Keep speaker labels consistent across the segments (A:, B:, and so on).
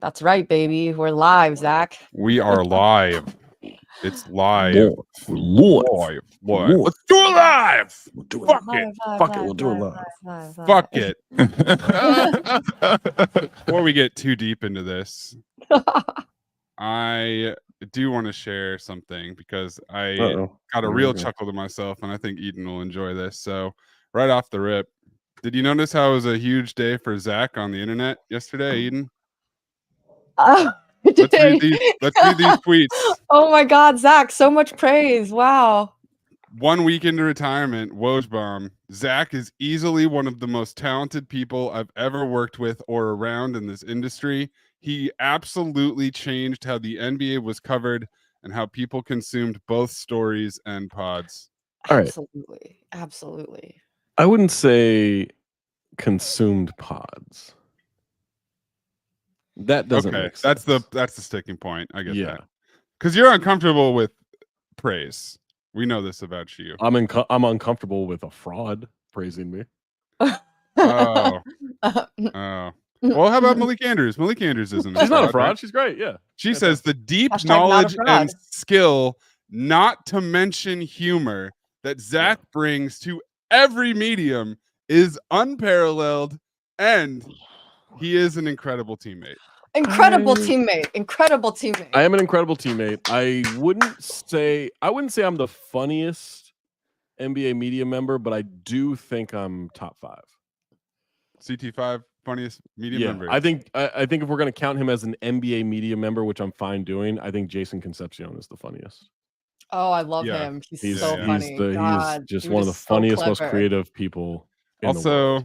A: That's right, baby. We're live, Zach.
B: We are live. It's live.
C: Live.
B: Let's do it live. Fuck it.
C: Fuck it, we'll do it live.
B: Fuck it. Before we get too deep into this, I do want to share something because I got a real chuckle to myself, and I think Eden will enjoy this. So, right off the rip, did you notice how it was a huge day for Zach on the internet yesterday, Eden? Let's read these tweets.
A: Oh my God, Zach, so much praise. Wow.
B: 1 week into retirement, Wojbomb. Zach is easily one of the most talented people I've ever worked with or around in this industry. He absolutely changed how the NBA was covered and how people consumed both stories and pods.
A: Absolutely. Absolutely.
C: I wouldn't say consumed pods. That doesn't make sense.
B: That's the sticking point. I get that. Because you're uncomfortable with praise. We know this about you.
C: I'm uncomfortable with a fraud praising me.
B: Oh. Well, how about Malik Andrews? Malik Andrews isn't.
C: She's not a fraud. Right? She's great. Yeah.
B: She says the deep knowledge and skill, not to mention humor, that Zach brings to every medium is unparalleled, and he is an incredible teammate.
A: Incredible teammate.
C: I am an incredible teammate. I wouldn't say I'm the funniest NBA media member, but I do think I'm top 5.
B: CT5 funniest media member.
C: I think if we're gonna count him as an NBA media member, which I'm fine doing, I think Jason Concepcion is the funniest.
A: Oh, I love him. He's so funny.
C: He's just one of the funniest, most creative people.
B: Also,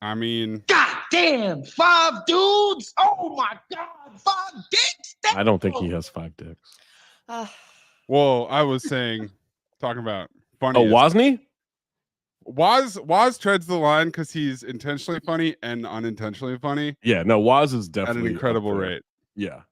B: I mean,
D: God damn, 5 dudes! Oh my God, 5 dicks!
C: I don't think he has 5 dicks.
B: Well, I was talking about funny.
C: Oh, Wozni?
B: Woz treads the line because he's intentionally funny and unintentionally funny.
C: Yeah, no, Woz is definitely
B: at an incredible rate.
C: Yeah.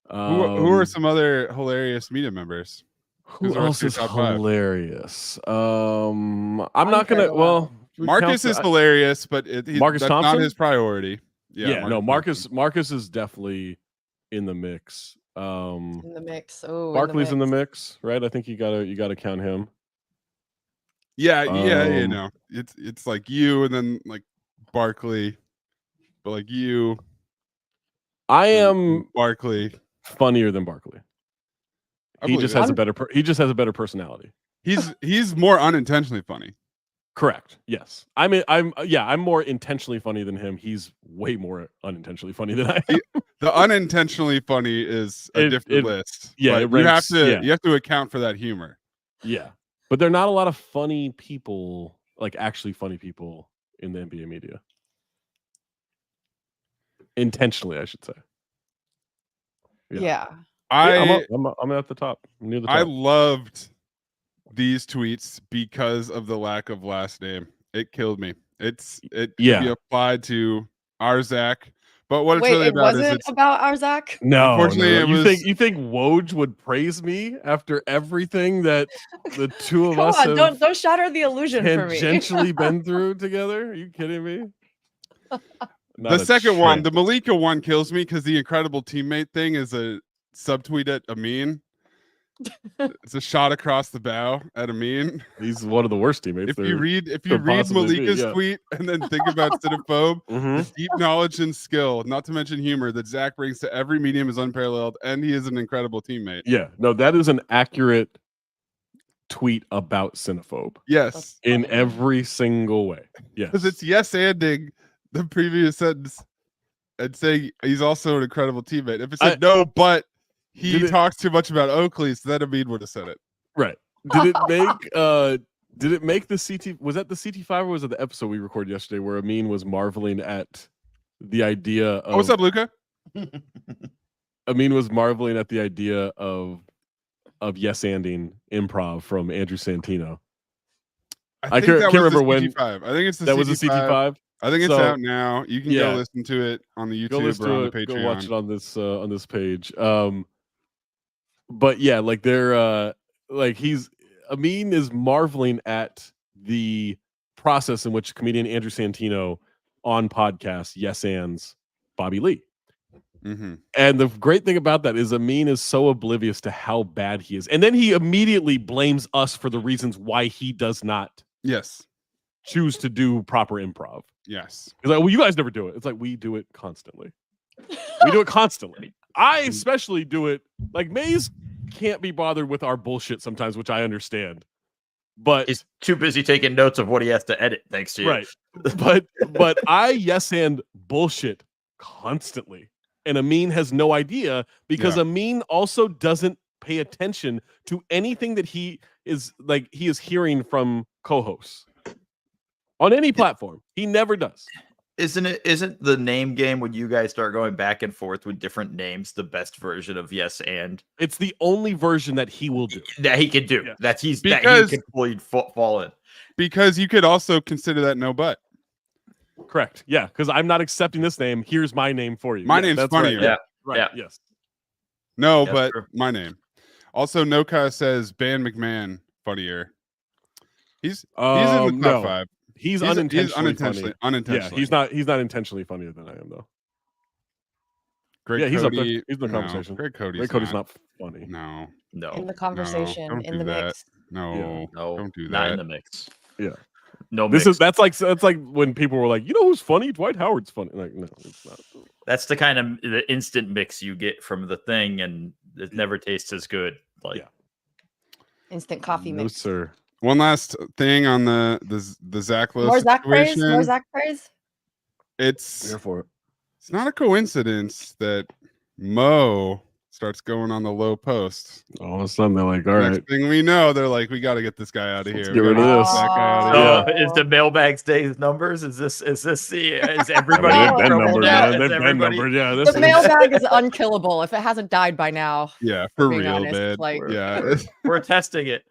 B: Who are some other hilarious media members?
C: Who else is hilarious? I'm not gonna. Well,
B: Marcus is hilarious, but
C: Marcus
B: that's
C: Thompson?
B: not his priority.
C: Marcus is definitely in the mix.
A: In the mix. Oh,
C: Barkley's in the mix, right? I think you gotta count him.
B: Yeah, you know, it's like you and then like Barkley, but like you.
C: I am
B: Barkley
C: funnier than Barkley. He just has a better personality.
B: He's more unintentionally funny.
C: Correct. Yes. I'm more intentionally funny than him. He's way more unintentionally funny than I am.
B: The unintentionally funny is a different list.
C: Yeah,
B: you have to account for that humor.
C: Yeah. But there are not a lot of funny people, like actually funny people in the NBA media. Intentionally, I should say.
A: Yeah.
C: I'm at the top. I'm near the top.
B: I loved these tweets because of the lack of last name. It killed me. It could be applied to our Zach. But what it's really about is it's
A: about our Zach.
C: No,
B: unfortunately,
C: you think Woj would praise me after everything that the two of us
A: have don't shatter the illusion for me.
C: Tangentially been through together? Are you kidding me?
B: The second one, the Malika one, kills me because the incredible teammate thing is a subtweet at Amin. It's a shot across the bow at Amin.
C: He's one of the worst teammates.
B: If you read Malika's tweet and then think about Cinephobe, the deep knowledge and skill, not to mention humor, that Zach brings to every medium is unparalleled, and he is an incredible teammate.
C: Yeah, no, that is an accurate tweet about Cinephobe.
B: Yes,
C: in every single way. Yes,
B: because it's yes-anding the previous sentence and saying he's also an incredible teammate. If it said no, but he talks too much about Oakley, so then Amin would have said it.
C: Right. Did it make the CT? Was that the CT5 or was it the episode we recorded yesterday where Amin was marveling at the idea of
B: what's up, Luca?
C: Amin was marveling at the idea of yes-anding improv from Andrew Santino.
B: I can't remember when. I think it's
C: that was a CT5.
B: I think it's out now. You can go listen to it on the YouTube or on the Patreon.
C: Go watch it on this page. But yeah, like they're Amin is marveling at the process in which comedian Andrew Santino on podcast yes ands Bobby Lee.
B: Mm-hmm.
C: And the great thing about that is Amin is so oblivious to how bad he is. And then he immediately blames us for the reasons why he does not
B: Yes.
C: choose to do proper improv.
B: Yes.
C: He's like, well, you guys never do it. It's like, we do it constantly. We do it constantly. I especially do it. Like, Maze can't be bothered with our bullshit sometimes, which I understand. But
E: he's too busy taking notes of what he has to edit, thanks to you.
C: Right. But I yes and bullshit constantly. And Amin has no idea because Amin also doesn't pay attention to anything that he is hearing from co-hosts on any platform. He never does.
E: Isn't the name game when you guys start going back and forth with different names the best version of yes and?
C: It's the only version that he will do.
E: That he can do.
C: Yeah.
E: That he can fully fall in.
B: Because you could also consider that no but.
C: Correct. Yeah, because I'm not accepting this name. Here's my name for you.
B: My name's funnier.
C: Right.
E: Yeah.
C: Right.
E: Yeah.
C: Yes.
B: No,
E: Yeah,
B: but
E: true.
B: my name. Also, Noka says Ban McMahon funnier. He's in the top 5.
C: He's unintentionally funny.
B: Unintentionally.
C: Yeah, he's not intentionally funnier than I am though.
B: Greg
C: he's
B: Cody,
C: up there. He's in the conversation.
B: Greg Cody's
C: not funny.
B: No.
A: In the conversation,
B: don't
A: in
B: do
A: the
B: that.
A: mix.
B: No, don't do that.
E: Not in the mix.
C: Yeah.
E: No mix.
C: That's like when people were like, you know who's funny? Dwight Howard's funny. Like, no, it's not.
E: That's the kind of the instant mix you get from the thing, and it never tastes as good. Like
A: Instant coffee
C: No,
A: mix.
C: sir.
B: One last thing on the Zach Lowe
A: More Zach praise.
B: situation.
A: More Zach praise.
B: It's
C: Here for it.
B: It's not a coincidence that Mo starts going on the low post.
C: All of a sudden they're like, all
B: Next
C: right.
B: thing we know, they're like, we got to get this guy out of here.
C: Let's get rid of this.
B: That guy out of
E: So
B: here.
E: is the mailbag stays numbers? Is
C: Everybody
E: everybody
C: they've been
E: in trouble
C: numbered,
E: now?
C: man.
E: Is
C: They've been
E: everybody-
C: numbered. Yeah,
A: The mailbag is unkillable if it hasn't died by now.
B: Yeah, for
A: being
B: real,
A: honest,
B: man.
A: like-
B: Yeah,
E: We're testing it.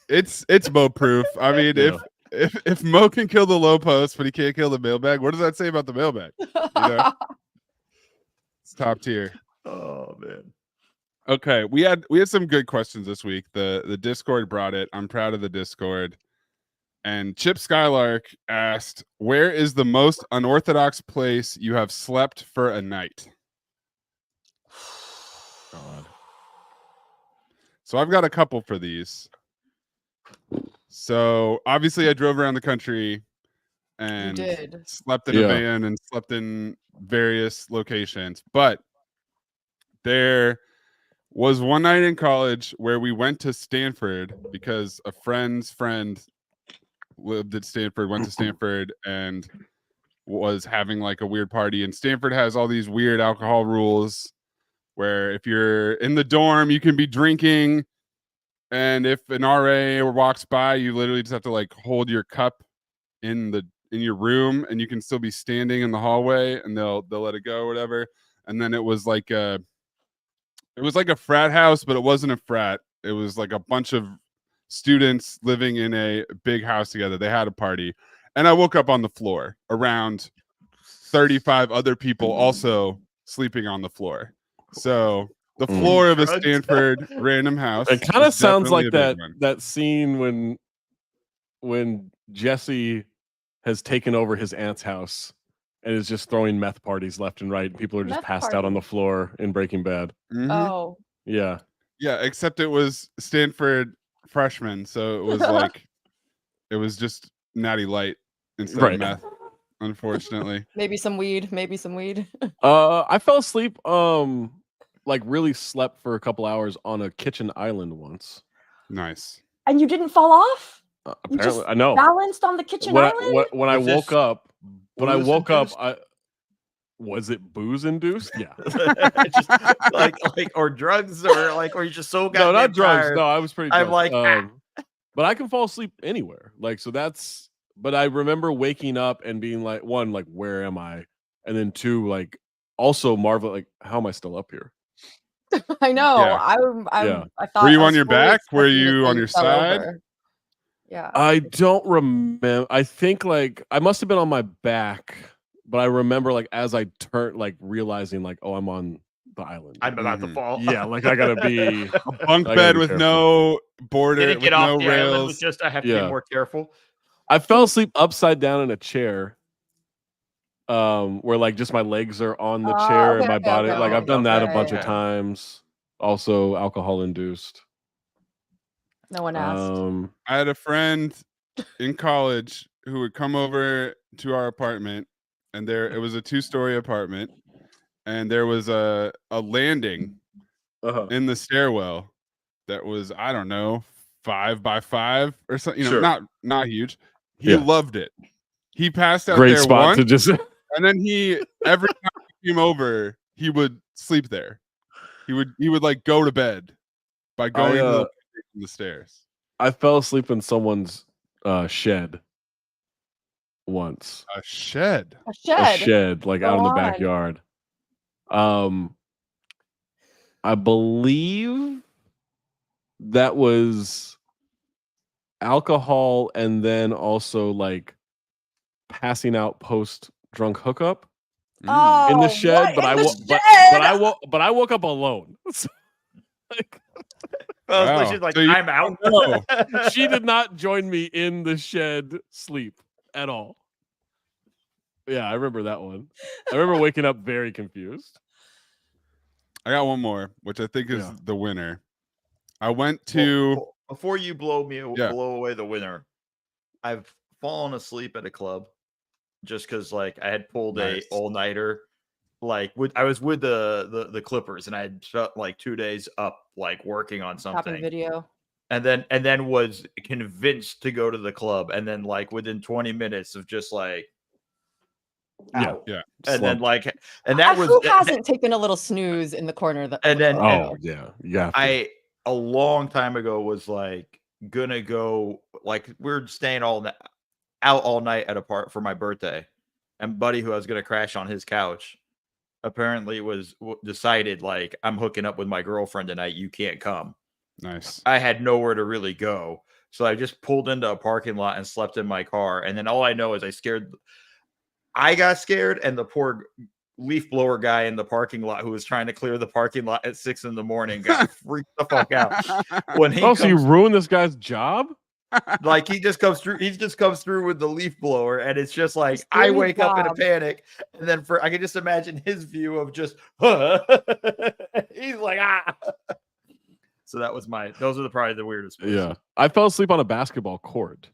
B: it's Mo proof. I mean,
C: Yeah.
B: if Mo can kill the low post, but he can't kill the mailbag, what does that say about the mailbag? You know, it's top tier.
E: Oh man.
B: Okay, we had some good questions this week. The Discord brought it. I'm proud of the Discord. And Chip Skylark asked, "Where is the most unorthodox place you have slept for a night?"
C: God.
B: So I've got a couple for these. So obviously I drove around the country and
A: did.
B: slept in a van and slept in various locations. But there was one night in college where we went to Stanford because a friend's friend lived at Stanford, went to Stanford and was having like a weird party. And Stanford has all these weird alcohol rules where if you're in the dorm, you can be drinking. And if an RA walks by, you literally just have to like hold your cup in your room and you can still be standing in the hallway and they'll let it go or whatever. And then it was like a frat house, but it wasn't a frat. It was like a bunch of students living in a big house together. They had a party. And I woke up on the floor around 35 other people also sleeping on the floor. So the floor of a Stanford random house.
C: It kind of sounds like
B: that
C: that scene when Jesse has taken over his aunt's house and is just throwing meth parties left and right. People are just
A: Meth
C: passed out on the
A: party?
C: floor in Breaking Bad.
A: Oh,
C: Yeah.
B: Yeah, except it was Stanford freshmen, so it was like it was just Natty Light instead
C: Right.
B: of meth, unfortunately.
A: maybe some weed. Maybe some weed.
C: I fell asleep like really slept for a couple hours on a kitchen island once.
B: Nice.
A: And you didn't fall off? You
C: Apparently,
A: just
C: I know.
A: Balanced on the kitchen
C: When
A: island?
C: I
E: Was
C: woke
E: this
C: up,
E: booze-induced?
C: was it booze induced? Yeah.
E: Just like or drugs or you just so
C: No,
E: goddamn
C: not drugs.
E: tired.
C: No, I was pretty
E: I'm
C: drunk.
E: like,
C: but I can fall asleep anywhere. Like, so that's, but I remember waking up and being like, one, like, where am I? And then two, like, also marvel, like, how am I still up here?
A: I know.
B: Yeah.
A: I thought.
B: Were you
A: I
B: on
A: was
B: your
A: fully
B: back? Were
A: expecting
B: you
A: that
B: on
A: you
B: your
A: fell
B: side?
A: over. Yeah.
C: I don't remember. I think like I must have been on my back, but I remember like as I turned, like realizing like, oh, I'm on the island.
E: I'm about to fall.
C: Yeah, like I gotta be
B: A bunk
C: I gotta
B: bed
C: be
B: with
C: careful.
B: no border,
E: Didn't
B: with
E: get
B: no
E: off the island.
B: rails.
E: Was just I have to
C: Yeah.
E: be more careful.
C: I fell asleep upside down in a chair. where like just my legs are on the
A: Oh,
C: chair
A: okay,
C: and my
A: okay,
C: body.
A: okay,
C: Like I've done that a
E: okay,
C: bunch of
E: okay.
C: times. Also alcohol induced.
A: No one asked.
B: I had a friend in college who would come over to our apartment, and it was a 2-story apartment, and there was a landing in the stairwell that was, I don't know, 5 by 5 or something,
C: Sure.
B: not huge. He
C: Yeah.
B: loved it. He passed out
C: Great
B: there
C: spot
B: once,
C: to just
B: and then every time he came over, he would sleep there. He would like go to bed by going to the stairs.
C: I fell asleep in someone's shed once.
B: A shed.
A: A
C: A
A: shed.
C: shed, like
A: Go
C: out in the
A: on.
C: backyard. I believe that was alcohol and then also like passing out post drunk hookup
A: Oh,
C: in the shed,
A: what?
C: but
A: In the
C: I woke up alone. So, like,
B: Wow.
E: She's like,
B: So you
E: I'm out.
B: don't
C: she did not join me in the shed sleep at all. Yeah, I remember that one. I remember waking up very confused.
B: I got one more, which I think is
C: Yeah.
B: the winner. I went to
E: Before you blow
B: Yeah.
E: away the winner, I've fallen asleep at a club just because like I had pulled
B: Nice.
E: a all-nighter. Like I was with the Clippers and I had spent like 2 days up like working on
A: Copy
E: something.
A: video.
E: And then was convinced to go to the club, and then like within 20 minutes of just like out.
B: Yeah.
E: And then
C: Slumped.
E: like and that was
A: Who hasn't taken a little snooze in the corner of the
E: And then-
C: Oh yeah, yeah.
E: I a long time ago was like gonna go, like we're staying out all night at a part for my birthday, and buddy who I was gonna crash on his couch apparently decided like, I'm hooking up with my girlfriend tonight, you can't come.
B: Nice.
E: I had nowhere to really go, so I just pulled into a parking lot and slept in my car. And then all I know is I got scared, and the poor leaf blower guy in the parking lot who was trying to clear the parking lot at 6 in the morning got freaked the fuck out when he
C: so you ruined this guy's job?
E: like he just comes through with the leaf blower, and it's just like
A: Just doing
E: I
A: his
E: wake up in a
A: job.
E: panic, and then I can just imagine his view of just he's like so that was those are probably the weirdest places.
C: Yeah, I fell asleep on a basketball court.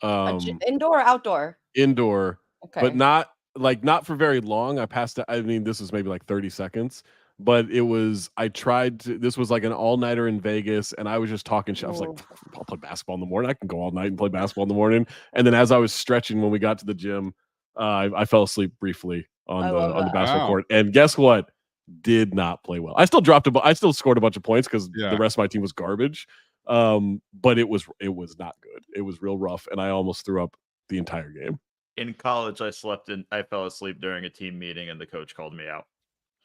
A: Indoor or outdoor?
C: Indoor,
A: Okay.
C: but not for very long. I passed out. I mean, this was maybe like 30 seconds, but this was like an all-nighter in Vegas, and I was just talking shit. I was like, I'll play basketball in the morning. I can go all night and play basketball in the morning. And then as I was stretching when we got to the gym, I fell asleep briefly on the basketball court. And guess what? Did not play well. I still scored a bunch of points because the rest of my team was garbage. But it was not good. It was real rough, and I almost threw up the entire game.
E: In college, I fell asleep during a team meeting, and the coach called me out.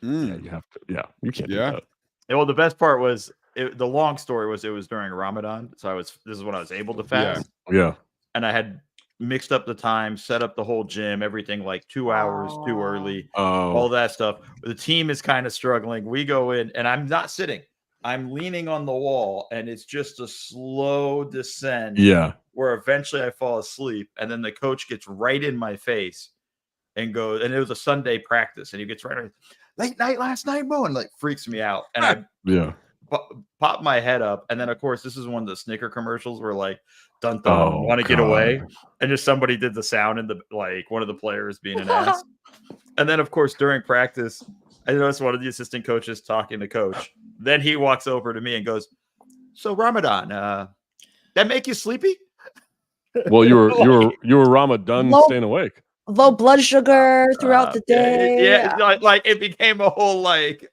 C: Yeah, you have to. Yeah, you can't do that.
E: And, well, the best part was the long story was it was during Ramadan, so this is when I was able to fast.
C: Yeah.
E: And I had mixed up the time, set up the whole gym, everything like 2 hours too early, all that stuff. The team is kind of struggling. We go in, and I'm not sitting. I'm leaning on the wall, and it's just a slow descent.
C: Yeah.
E: Where eventually I fall asleep, and then the coach gets right in my face and goes, and it was a Sunday practice, and he gets right, late night last night, Mo, and like freaks me out. And I pop my head up, and then of course this is one of the Snicker commercials where like dun dun want to get away, and just somebody did the sound and like one of the players being an ass. And then of course during practice, I noticed one of the assistant coaches talking to coach. Then he walks over to me and goes, "So Ramadan, that make you sleepy?"
C: Well, you were Ramadan staying awake.
A: Low blood sugar throughout the day.
E: Yeah, like it became a whole like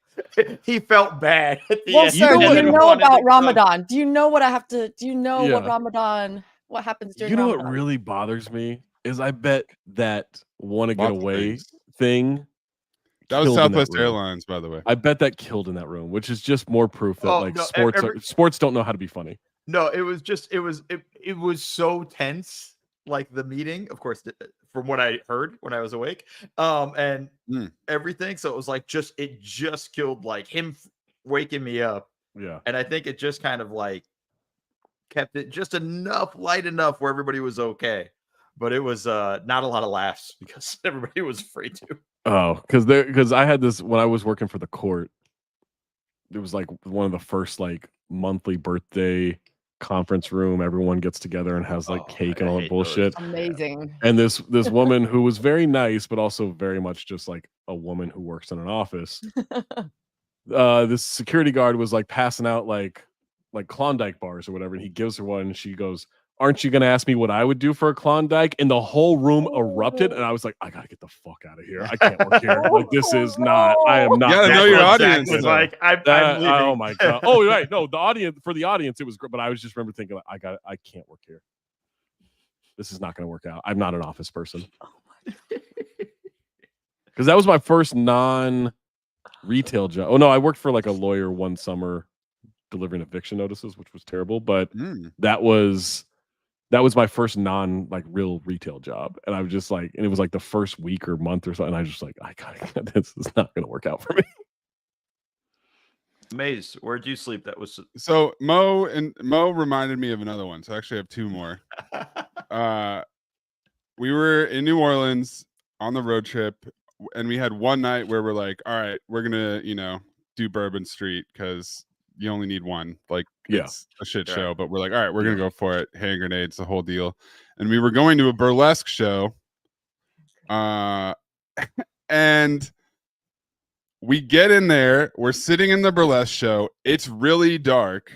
E: he felt bad at the
A: well,
E: end.
A: sir, do you know about Ramadan?
E: Come.
A: Do you know what I have to? Do you know what Ramadan? What happens during Ramadan?
C: What really bothers me is I bet that want to get away thing.
B: That was Southwest Airlines, by the way.
C: I bet that killed in that room, which is just more proof that sports don't know how to be funny.
E: No, it was so tense, like the meeting, of course, from what I heard when I was awake, and everything. So it was like it just killed like him waking me up.
C: Yeah,
E: and I think it just kind of like kept it just light enough where everybody was okay. but it was not a lot of laughs because everybody was afraid to.
C: Oh, because I had this when I was working for the court. It was like one of the first like monthly birthday conference room. Everyone gets together and has like cake and all that bullshit.
A: Amazing.
C: And this woman who was very nice, but also very much just like a woman who works in an office. This security guard was like passing out like Klondike bars or whatever, and he gives her one, and she goes, "Aren't you gonna ask me what I would do for a Klondike?" And the whole room erupted, and I was like, "I gotta get the fuck out of here! I can't work here. Like this is not. I am not."
B: You gotta know your audience.
E: Was like, I'm leaving.
C: Oh my god! Oh right, no, the audience it was great, but I was just remember thinking, I can't work here. This is not gonna work out. I'm not an office person. Because that was my first non-retail job. Oh no, I worked for like a lawyer one summer delivering eviction notices, which was terrible, but that was my first real retail job. And I was just like, and it was like the first week or month or something. And I was just like, this is not going to work out for me.
E: Maze, where'd you sleep? That was
B: so Mo reminded me of another one. So I actually have two more. We were in New Orleans on the road trip, and we had one night where we're like, all right, we're gonna, do Bourbon Street because you only need one. Like, it's a shit show, but we're like, all right, we're gonna go for it. Hand grenades, the whole deal. And we were going to a burlesque show. And we get in there, we're sitting in the burlesque show, it's really dark.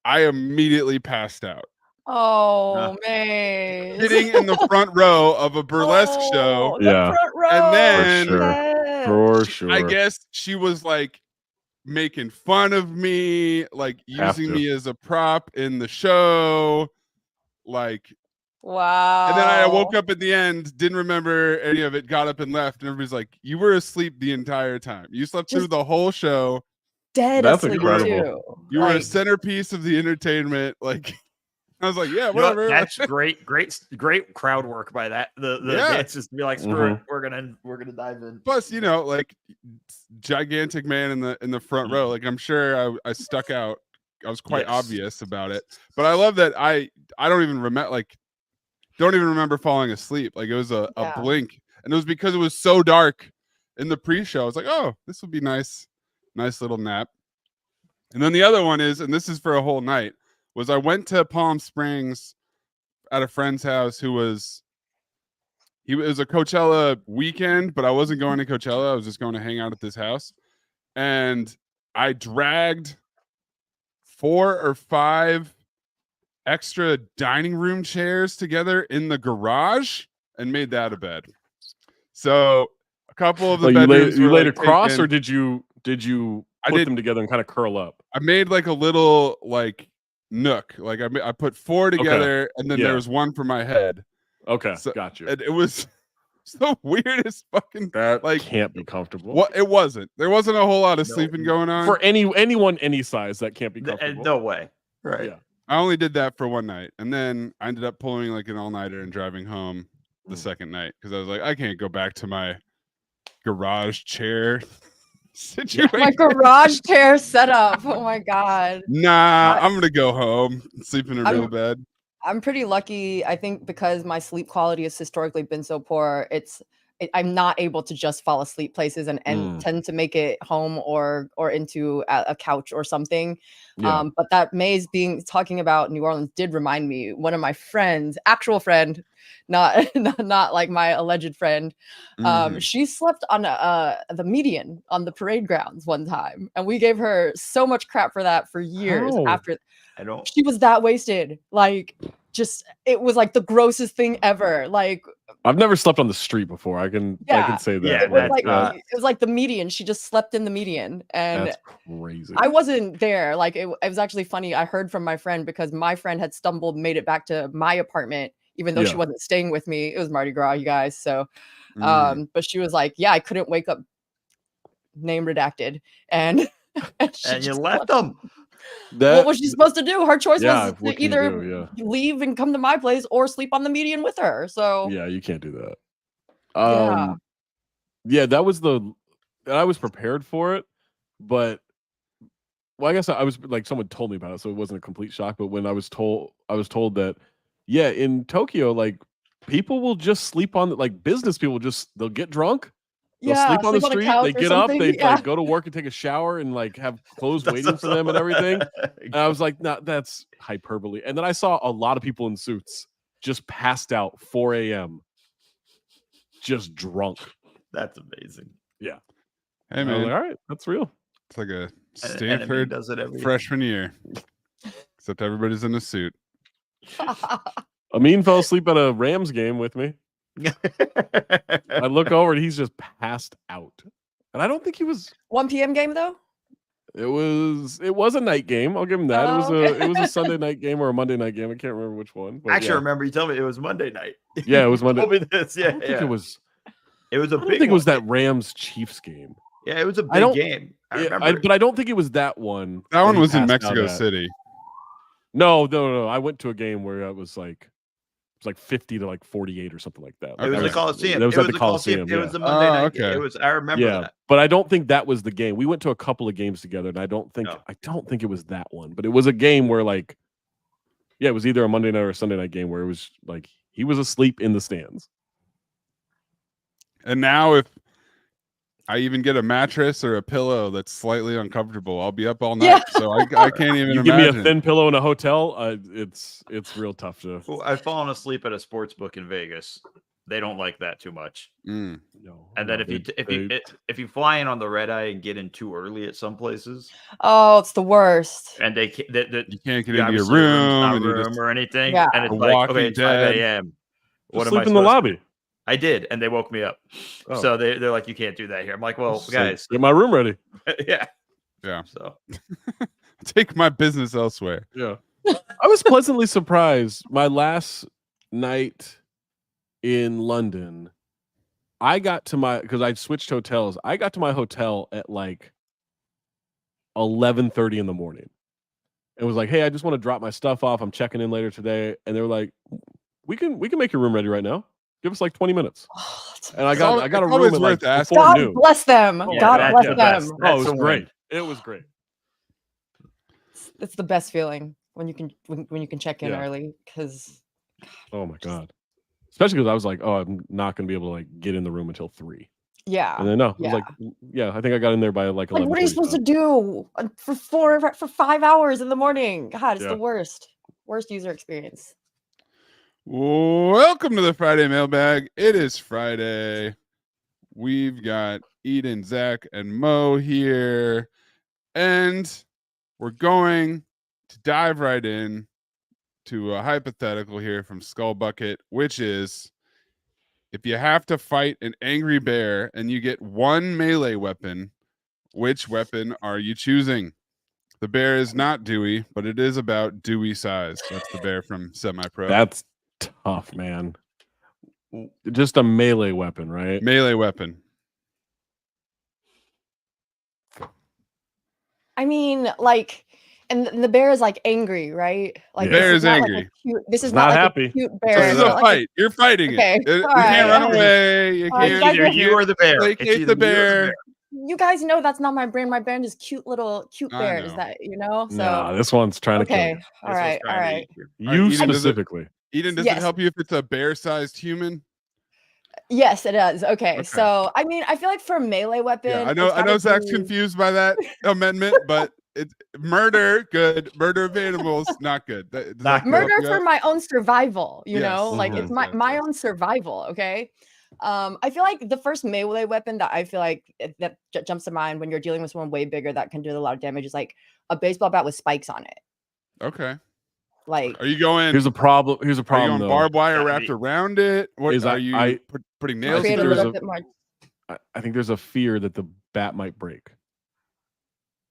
B: I immediately passed out.
A: Oh man.
B: Sitting in the front row of a burlesque show.
C: Yeah.
A: Front row.
B: And then
C: For sure.
B: I guess she was like making fun of me, like using me as a prop in the show. Like,
A: wow.
B: And then I woke up at the end, didn't remember any of it, got up and left, and everybody's like, you were asleep the entire time. You slept through the whole show.
A: Dead
C: That's
A: asleep
C: incredible.
A: too.
B: You were a centerpiece of the entertainment. Like, I was like, yeah, whatever.
E: That's great crowd work by that. The dances to be like, screw it, we're gonna dive in.
B: Plus, like gigantic man in the front row. Like, I'm sure I stuck out. I was quite obvious about it. But I love that I don't even remember falling asleep. Like, it was a blink, and it was because it was so dark in the pre-show. I was like, oh, this would be nice little nap. And then the other one is, and this is for a whole night, was I went to Palm Springs at a friend's house it was a Coachella weekend, but I wasn't going to Coachella. I was just going to hang out at this house. And I dragged 4 or 5 extra dining room chairs together in the garage and made that a bed. So a couple of the bedrooms
C: you laid across, or did you put them together and kind of curl up?
B: I made like a little nook. Like I put 4 together, and then there was one for my head.
C: Okay,
B: so,
C: got you.
B: And it was the weirdest fucking.
C: That can't be comfortable.
B: What it wasn't. There wasn't a whole lot of sleeping going on
C: for anyone any size. That can't be comfortable.
E: No way. Right.
C: Yeah.
B: I only did that for one night, and then I ended up pulling like an all-nighter and driving home the second night because I was like, I can't go back to my garage chair situation.
A: My garage chair setup. Oh my god.
B: Nah, I'm gonna go home, sleep in a real bed.
A: I'm pretty lucky, I think, because my sleep quality has historically been so poor. I'm not able to just fall asleep places and tend to make it home or into a couch or something.
C: Yeah.
A: But that Maze talking about New Orleans did remind me, one of my friends, actual friend, not like my alleged friend, she slept on the median on the parade grounds one time, and we gave her so much crap for that for years. After she was that wasted, like, just it was like the grossest thing ever. Like,
C: I've never slept on the street before. I can say that.
A: It was like the median. She just slept in the median, and
C: that's crazy.
A: I wasn't there. Like, it was actually funny. I heard from my friend because my friend had made it back to my apartment, even though she wasn't staying with me. It was Mardi Gras, you guys. So, but she was like, yeah, I couldn't wake up. Name redacted, and
E: you left them.
A: What was she supposed to do? Her choice was to either leave and come to my place or sleep on the median with her. So
C: yeah, you can't do that. That was I was prepared for it, but I guess I was like, someone told me about it, so it wasn't a complete shock. But when I was told that Yeah, in Tokyo, like people will just sleep on like business people they'll get drunk. They'll sleep on the
A: a
C: street.
A: couch
C: They
A: or
C: get up.
A: something.
C: They
A: Yeah.
C: like go to work and take a shower and like have clothes waiting for them and everything. And I was like, "No, that's hyperbole." And then I saw a lot of people in suits just passed out 4 a.m. just drunk.
E: That's amazing.
C: Yeah.
B: Hey
C: And I was
B: man,
C: like, all right, that's real.
B: it's like a
E: And
B: Stanford
E: does it every
B: freshman year, except everybody's in a suit.
C: Amin fell asleep at a Rams game with me. I look over and he's just passed out. And I don't think he was
A: 1 p.m. game though.
C: it was a night game. I'll give him that.
A: Oh,
C: It was a Sunday night game or a Monday night game. I can't remember which one. But
E: I actually
C: yeah.
E: remember you told me it was Monday night.
C: Yeah, it was Monday.
E: Told me this.
C: I
E: Yeah,
C: don't think it was
E: It was a
C: I don't
E: big
C: think it was
E: one.
C: that Rams Chiefs game.
E: Yeah, it was a
C: I don't-
E: big game. I remember.
C: But I don't think it was that one.
B: That one
C: he
B: was in
C: passed out
B: Mexico
C: at.
B: City.
C: No. I went to a game where it was like 50 to like 48 or something like that.
E: It was
B: Okay.
E: the Coliseum.
C: That was
E: It
C: at
E: was
C: the Coliseum.
E: It was
C: Yeah.
E: the Monday night game.
B: okay.
E: It was. I remember
C: Yeah,
E: that.
C: but I don't think that was the game. We went to a couple of games together, and I don't think it was that one. But it was a game where like, yeah, it was either a Monday night or a Sunday night game where it was like he was asleep in the stands.
B: And now if I even get a mattress or a pillow that's slightly uncomfortable, I'll be up all night.
A: Yeah.
B: So I can't even
C: You
B: imagine.
C: give me a thin pillow in a hotel, it's real tough to.
E: Well, I've fallen asleep at a sports book in Vegas. They don't like that too much.
B: Mm.
C: No,
E: And then if you fly in on the red eye and get in too early at some places,
A: Oh, it's the worst.
E: and they
B: You can't get
E: yeah,
B: into your
E: obviously the room's
B: room,
E: not
B: and you
E: room
B: just
E: or anything,
A: Yeah.
E: and it's
B: A
E: like,
B: Walking
E: okay, it's 5
B: Dead.
E: a.m. What
C: Just
E: am I
C: sleep in the
E: supposed to
C: lobby.
E: do? I did, and they woke me up.
C: Oh.
E: So they're like, you can't do that here. I'm like, well,
C: So,
E: guys,
C: get my room ready.
E: yeah.
B: Yeah.
E: So
B: take my business elsewhere.
C: Yeah, I was pleasantly surprised. My last night in London, I got to because I switched hotels. I got to my hotel at like 11:30 in the morning. It was like, hey, I just want to drop my stuff off. I'm checking in later today, and they were like, we can make your room ready right now. Give us like 20 minutes. And I got a room
B: always
C: at like
B: worth asking.
C: before
A: God
C: noon.
A: bless them.
C: Oh,
A: God
E: that's
A: bless
E: the
A: them.
E: best.
C: Oh, it
E: That's
C: was
E: the win.
C: great. It was great.
A: It's the best feeling when you can when you can check in
C: Yeah.
A: early because
C: Oh my god. Especially because I was like, oh, I'm not gonna be able to like get in the room until 3.
A: yeah.
C: And then no,
A: Yeah.
C: I was like, yeah, I think I got in there by like 11.
A: Like, what are you supposed to do for 5 hours in the morning? God, it's
C: Yeah.
A: the worst user experience.
B: Welcome to the Friday Mailbag. It is Friday. We've got Eden, Zach, and Mo here, and we're going to dive right in to a hypothetical here from Skull Bucket, which is if you have to fight an angry bear and you get one melee weapon, which weapon are you choosing? The bear is not Dewey, but it is about Dewey size. That's the bear from Semi-Pro.
C: That's tough, man. Just a melee weapon, right?
B: Melee weapon.
A: I mean, like, and the bear is like angry, right? Like,
C: Yeah.
A: this
B: Bear
A: is
B: is
A: not like
B: angry.
A: a cute. This is
C: Not
A: not like
C: happy.
A: a cute
B: So
A: bear.
B: this is
A: It's
B: a
A: not like
B: fight. You're fighting
A: Okay,
B: it. You
A: all
B: can't
A: right,
B: run away. You
A: All right,
B: can't.
A: guys
E: either
A: are-
E: you or the bear.
B: placate
E: It's either
B: the
E: you or
B: bear.
A: You guys know that's not my brand. My brand is cute
B: I
A: bears.
B: know.
A: That you know. So
C: Nah, this one's trying to kill
A: okay,
C: you.
A: all right.
B: All right,
C: You
B: Eden, does it-
C: specifically.
B: Eden, does
A: Yes.
B: it help you if it's a bear-sized human?
A: Yes, it does. Okay,
B: Okay.
A: so I mean, I feel like for a melee weapon,
B: Yeah, I
A: it's
B: know
A: gotta
B: Zach's
A: be-
B: confused by that amendment, but it's murder, good. Murder of animals, not good. Does that help
A: Murder
B: you
A: for
B: out?
A: my own survival. You
B: Yes,
A: know, like
C: mhm,
A: it's my
B: yes.
A: own survival. Okay. I feel like the first melee weapon that I feel like that jumps to mind when you're dealing with someone way bigger that can do a lot of damage is like a baseball bat with spikes on it.
B: Okay.
A: Like,
B: Are you going?
C: Here's a problem.
B: Are you
C: though.
B: going barbed wire
E: Gotta
B: wrapped
E: be-
B: around it? What
C: Is
B: are
C: I-
B: you
C: I-
B: putting
C: I
B: nails
A: create
C: think
A: a
B: through?
C: there's
A: little
C: a-
A: bit more,
C: I think there's a fear that the bat might break.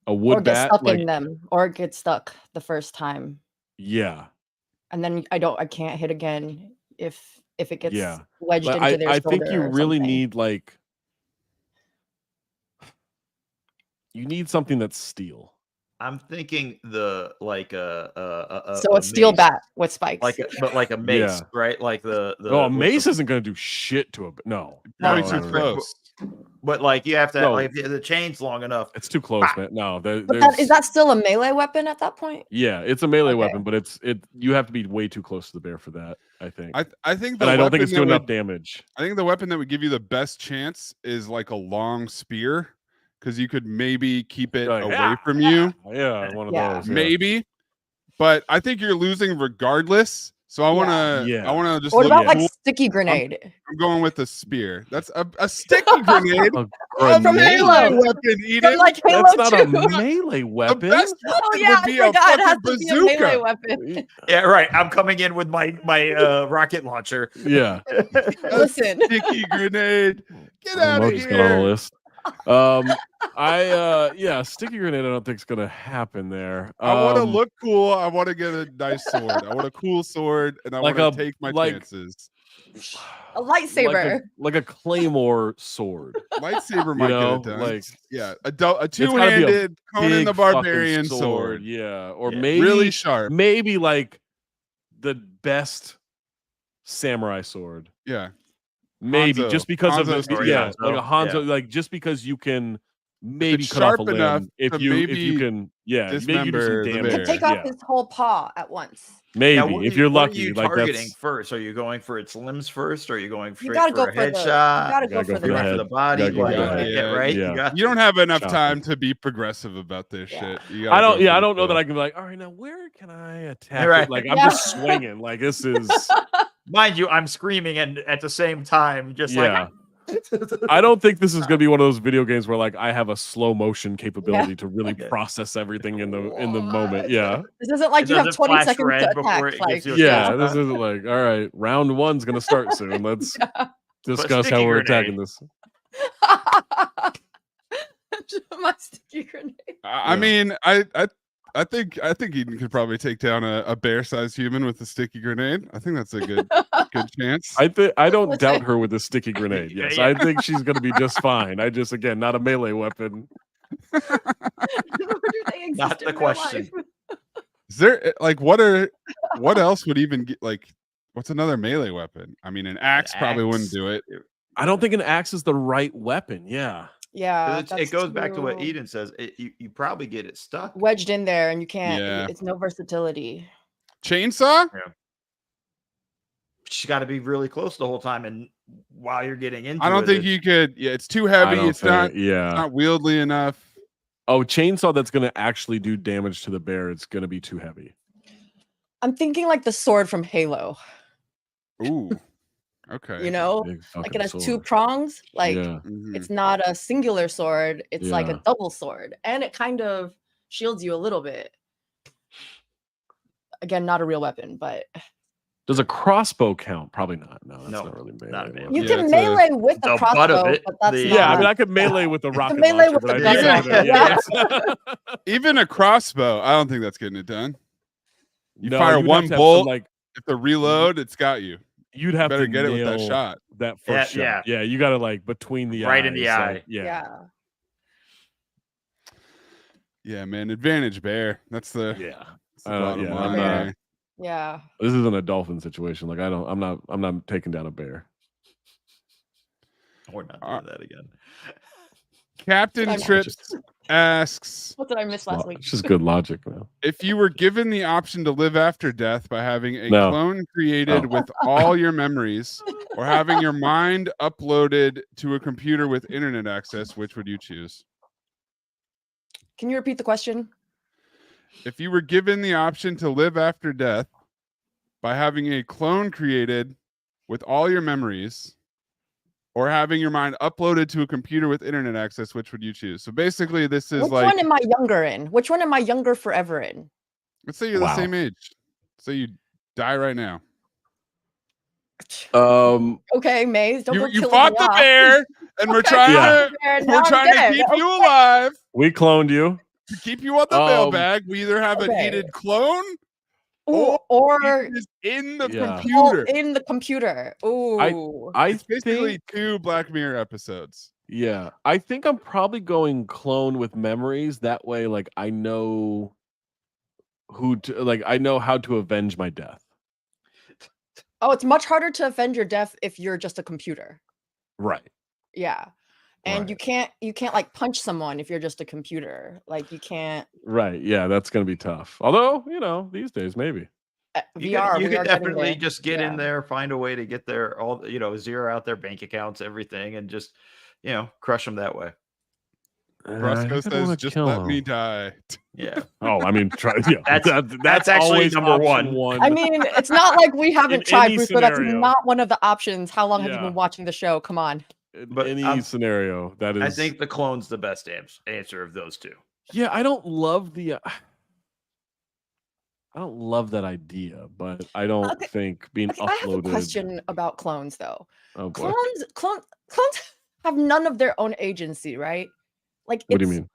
C: A
A: or
C: wood
A: get
C: bat,
A: stuck
C: like
A: in them, or get stuck the first time,
C: yeah.
A: and then I can't hit again if it gets
C: Yeah.
A: wedged
C: But
A: into their
C: I
A: shoulder.
C: think you
A: or
C: really
A: something.
C: need you need something that's steel.
E: I'm thinking the like
A: So a steel
E: mace.
A: bat with spikes.
E: Like a mace,
C: Yeah.
E: right? Like the
C: No, a
E: with
C: mace
E: the,
C: isn't going to do shit to a no.
B: Probably
C: No,
B: too
C: no, no, no.
B: close.
E: but like you have to
C: No.
E: like if the chain's long enough.
C: It's too close, man. No,
A: But is that still a melee weapon at that point?
C: Yeah, it's a melee
A: Okay.
C: weapon, but you have to be way too close to the bear for that, I think.
B: I think
C: and I don't think it's doing enough damage.
B: I think the weapon that would give you the best chance is like a long spear, because you could maybe keep it
C: Like,
B: away from you.
C: Yeah, one of
A: Yeah.
C: those. Yeah.
B: Maybe. But I think you're losing regardless. So I wanna just
A: What
B: look
A: about like
B: cool.
A: sticky grenade?
B: I'm going with the spear. That's a sticky grenade.
C: A
B: From
C: grenade?
B: Halo weapon, Eden.
A: From like Halo
C: That's not
A: 2.
C: a melee
B: The
C: weapon.
B: best weapon
A: Oh yeah,
B: would be
A: I
B: a
A: forgot it has
B: fucking
A: to be a melee
B: bazooka.
A: weapon.
E: Yeah, right. I'm coming in with my rocket launcher.
C: Yeah.
A: Listen.
B: Sticky grenade. Get out of
C: Mo's got on the
B: here.
C: list. Sticky grenade I don't think is gonna happen there.
B: I want to look cool. I want to get a nice sword. I want a cool sword, and I
C: Like
B: want to
C: a-
B: take my
C: like-
B: chances.
A: A lightsaber.
C: like a claymore sword.
B: Lightsaber might
C: know,
B: get it done.
C: like-
B: Yeah, a
C: gotta be a
B: two-handed Conan
C: Big
B: the
C: fucking
B: Barbarian sword.
C: Yeah, or
E: Yeah,
C: maybe
B: really sharp.
C: Maybe like the best samurai sword.
B: Yeah,
C: Maybe
B: Hanzo.
C: just because of
B: Hanzo
C: the
E: sword,
C: yeah,
E: Hanzo.
C: like a Hanzo,
E: Yeah.
C: like just because you can maybe
B: it's
C: cut off a
B: sharp enough
C: limb if
B: to
C: you
B: maybe
C: can maybe you do some
B: dismember the
C: damage.
B: bear.
A: Take off
C: Yeah,
A: his whole paw at once.
C: maybe
E: Now,
C: if you're
E: what are
C: lucky.
E: you
C: Like
E: targeting
C: that's
E: first? Are you going for its limbs first? Or are you going
A: You
E: straight
A: gotta
E: for
A: go
E: a
A: for the. You
E: headshot?
A: gotta
C: You
A: go
C: gotta
A: for the
C: go
E: Going
A: neck.
E: for the body,
C: Gotta go for
E: like,
C: the
E: yeah,
B: head.
E: right?
C: Yeah.
E: You got
B: You don't have enough
C: Chop
B: time
C: it.
B: to be progressive about this
C: Yeah.
B: shit. You
C: I
B: gotta
C: don't.
B: go
C: Yeah, I
B: for
C: don't know
B: the
C: that I can be like, all right, now where can I attack
E: Right.
C: it? Like I'm
A: Yeah.
C: just swinging. Like this is.
E: mind you, I'm screaming and at the same time, just
C: Yeah.
E: like
C: I don't think this is gonna be one of those video games where like I have a slow motion capability to really
E: Yeah.
C: process everything in the moment. Yeah.
A: This isn't like
E: It
A: you have
E: doesn't
A: 20
E: flash
A: seconds
E: red
A: to
E: before
A: attack.
E: it gives
A: Like,
E: you a
C: Yeah.
E: shot.
C: This is like, all right, round one's gonna start soon. Let's discuss how
E: sticky
C: we're
E: grenade.
C: attacking this.
A: My sticky grenade.
B: I mean, I think Eden could probably take down a bear-sized human with a sticky grenade. I think that's a good chance.
C: I don't
A: Listen.
C: doubt her with a sticky grenade. Yes,
E: Yeah.
C: I think she's gonna be just fine. I just again not a melee weapon.
A: Where do they exist
E: Not the
A: in real
E: question.
A: life?
B: Is there like what else would even get like what's another melee weapon? I mean, an axe probably wouldn't
E: axe.
B: do it.
C: I don't think an axe is the right weapon. Yeah.
A: Yeah,
E: It goes back to what
A: too
E: Eden says. You probably get it stuck.
A: wedged in there, and you can't.
B: Yeah.
A: It's no versatility.
B: Chainsaw?
E: She's got to be really close the whole time, and while you're getting into
B: I don't
E: it,
B: think you could. Yeah, it's too
C: I
B: heavy.
C: don't
B: It's not
C: Yeah.
B: wieldly enough.
C: Oh, chainsaw that's gonna actually do damage to the bear. It's gonna be too heavy.
A: I'm thinking like the sword from Halo.
B: Ooh. Okay.
A: You know,
C: Big
A: like
C: fucking
A: it has two
C: sword.
A: prongs. Like
C: Yeah.
B: Mhm.
A: it's not a singular sword. It's like
C: Yeah.
A: a double sword, and it kind of shields you a little bit. Again, not a real weapon, but
C: Does a crossbow count? Probably not. No, that's
E: No,
C: not really melee.
E: not a melee.
A: you
B: Yeah,
A: can
B: it's
A: melee with
E: the
A: the
E: butt of
A: crossbow,
E: it,
A: but that's
E: the-
A: not.
C: Yeah, I mean, I could melee with a rocket
A: melee
C: launcher,
A: with
C: but I
A: the
C: think
B: gun
C: that's
B: launcher,
C: yeah.
B: Even a crossbow, I don't think that's getting it done. You
C: No,
B: fire
C: you'd have
B: one
C: to have some,
B: bolt,
C: like
B: if the reload, it's got you.
C: you'd have
B: Better
C: to
B: get it with that
C: nail
B: shot.
C: that first
E: Yeah,
C: shot. Yeah, you got to like between the
E: Right
C: eyes.
E: in the
C: like,
E: eye.
C: yeah.
B: Yeah, man. Advantage bear. That's the
C: Yeah.
B: bottom
C: Yeah,
B: line.
C: I'm not-
B: there.
A: Yeah.
C: This isn't a dolphin situation. Like I'm not taking down a bear.
E: We're not doing that again.
B: Captain
A: I'm
B: Trips asks,
A: What did I miss last week?
C: It's just good logic, man.
B: if you were given the option to live after death by having a
C: No.
B: clone created
C: No.
B: with all your memories or having your mind uploaded to a computer with internet access, which would you choose?
A: Can you repeat the question?
B: If you were given the option to live after death by having a clone created with all your memories or having your mind uploaded to a computer with internet access, which would you choose? So basically, this is
A: Which
B: like,
A: one am I younger in? Which one am I younger forever in?
B: let's say you're the
C: Wow.
B: same age. Say you die right now.
A: Okay, Maze, don't go
B: You
A: killing
B: fought
A: me
B: the
A: off.
B: bear, and we're
A: Okay,
B: trying
C: Yeah.
A: there,
B: to
A: now I'm dead.
B: keep you alive.
C: We cloned you.
B: To keep you on the mailbag, we either have an
A: okay.
B: Eden clone
A: Or
B: Eden is in the
C: Yeah.
B: computer.
A: in the computer. Ooh.
C: I
B: It's basically
C: think
B: 2 Black Mirror episodes.
C: Yeah, I think I'm probably going clone with memories. That way, like I know I know how to avenge my death.
A: Oh, it's much harder to avenge your death if you're just a computer.
C: Right.
A: Yeah. And
C: Right.
A: you can't like punch someone if you're just a computer. Like you can't
C: Right. Yeah, that's gonna be tough. Although, these days maybe.
A: VR,
E: You
A: we
E: could
A: are getting
E: definitely
A: there.
E: just get in
A: Yeah.
E: there, find a way to get their zero out their bank accounts, everything, and just crush them that way.
C: I
B: Brusco
C: think I don't
B: says,
C: want to
B: "Just
C: kill
B: let me
C: him.
B: die."
E: Yeah.
C: Oh, I mean, try. Yeah,
E: That's actually
C: always
E: number
C: option
E: one.
A: I mean, it's not like we
C: in
A: haven't tried,
C: any
A: Bruce, but that's
C: scenario.
A: not one of the options. How long have you
C: Yeah.
A: been watching the show? Come on.
C: In
E: But
C: any scenario, that is.
E: I think the clone's the best answer of those two.
C: Yeah, I don't love I don't love that idea, but I don't
A: Okay,
C: think being
A: okay, I have a
C: uploaded.
A: question about clones though.
C: Oh boy.
A: Clones have none of their own agency, right? Like
C: What do you
A: it's
C: mean?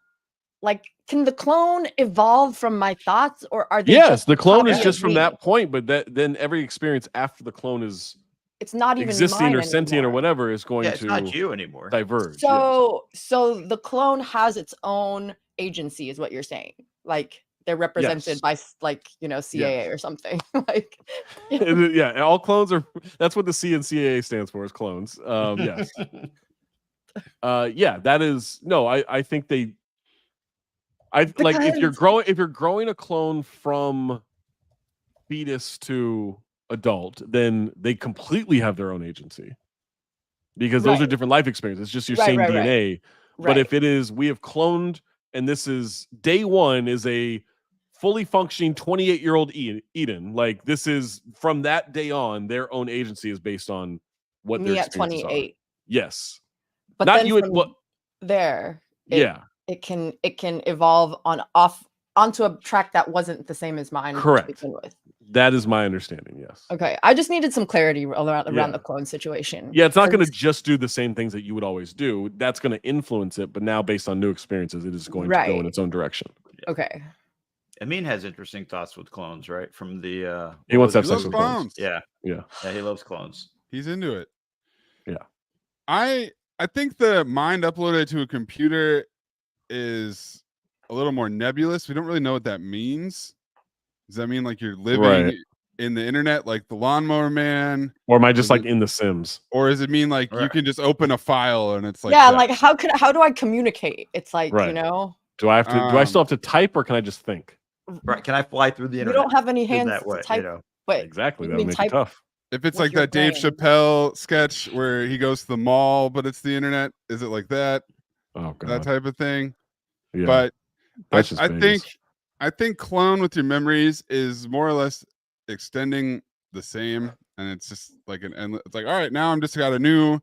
A: like, can the clone evolve from my thoughts, or are they
C: Yes,
A: just
C: the
A: a
C: clone is
A: copy
C: just
A: of
C: from
A: me?
C: that point, but then every experience after the clone is
A: It's not even
C: existing
A: mine
C: or sentient or
A: anymore.
C: whatever is going
E: Yeah, it's not
C: to
E: you anymore.
C: diverge. Yes.
A: So the clone has its own agency, is what you're saying. Like they're represented by like CAA or something. Like
C: Yeah, all clones are. That's what the C in CAA stands for, is clones. Yes. Yeah, that is no. I think they. Like if you're growing a clone from fetus to adult, then they completely have their own agency, because those are different life experiences. It's just your same DNA. But if it is, we have cloned, and this is day one is a fully functioning 28-year-old Eden. Like this is from that day on, their own agency is based on what their
A: me at
C: experiences
A: 28.
C: are. Yes.
A: But
C: Not
A: then
C: you.
A: from there,
C: Yeah.
A: it can evolve onto a track that wasn't the same as mine
C: Correct.
A: to begin with.
C: That is my understanding. Yes.
A: Okay, I just needed some clarity around the clone situation.
C: Yeah, it's not going to just do the same things that you would always do. That's going to influence it, but now based on new experiences, it is going to go in its own direction.
A: Okay.
E: Amin has interesting thoughts with clones, right? From the
C: he wants to have sex with clones.
E: Yeah,
C: yeah,
E: he loves clones.
B: He's into it.
C: Yeah,
B: I think the mind uploaded to a computer is a little more nebulous. We don't really know what that means. Does that mean like you're living in the internet, like the Lawnmower Man?
C: Or am I just like in The Sims?
B: Or does it mean like you can just open a file and it's like
A: like how do I communicate? It's like
C: Do I have to? Do I still have to type, or can I just think?
E: Right? Can I fly through the internet?
A: You don't have any hands
E: that way,
A: to type. But
C: exactly, that would make it tough.
B: If it's like that Dave Chappelle sketch where he goes to the mall, but it's the internet, is it like that?
C: Oh god,
B: that type of thing.
C: Yeah,
B: but I think clone with your memories is more or less extending the same, and it's just like it's like, all right, now I'm just got a new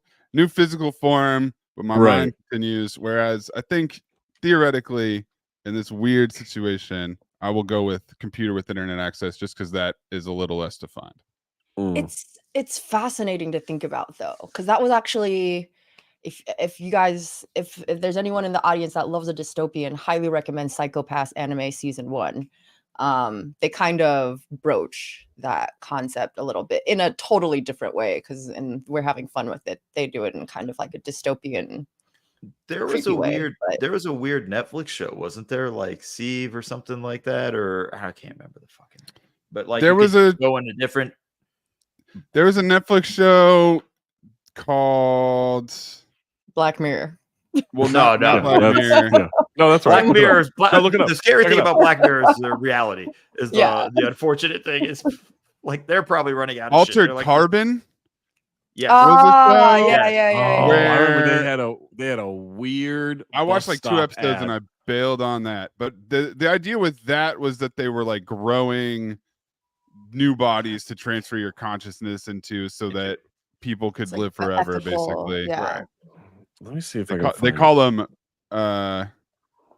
B: physical form, but my mind continues. Whereas I think theoretically, in this weird situation, I will go with computer with internet access, just because that is a little less defined.
A: It's fascinating to think about though, because that was actually, if you guys, if there's anyone in the audience that loves a dystopian, highly recommend Psycho-Pass anime season 1. They kind of broach that concept a little bit in a totally different way, and we're having fun with it. They do it in kind of like a dystopian.
E: There was a weird Netflix show, wasn't there? Like Sieve or something like that, or I can't remember the fucking name. But like
B: there was a
E: different.
B: There was a Netflix show called
A: Black Mirror.
B: Well,
E: no,
B: Black Mirror.
C: No, that's
E: right. Black Mirror is
C: look it up.
E: The scary thing about Black Mirror is the reality. Is the unfortunate thing is like they're probably running out of
B: Altered
E: shit.
B: Carbon.
E: Yeah.
A: Yeah.
C: I remember they had a weird.
B: I watched like 2 episodes and I bailed on that. But the idea with that was that they were like growing new bodies to transfer your consciousness into, so that people could live forever, basically.
A: Yeah.
C: Let me see if
B: they call them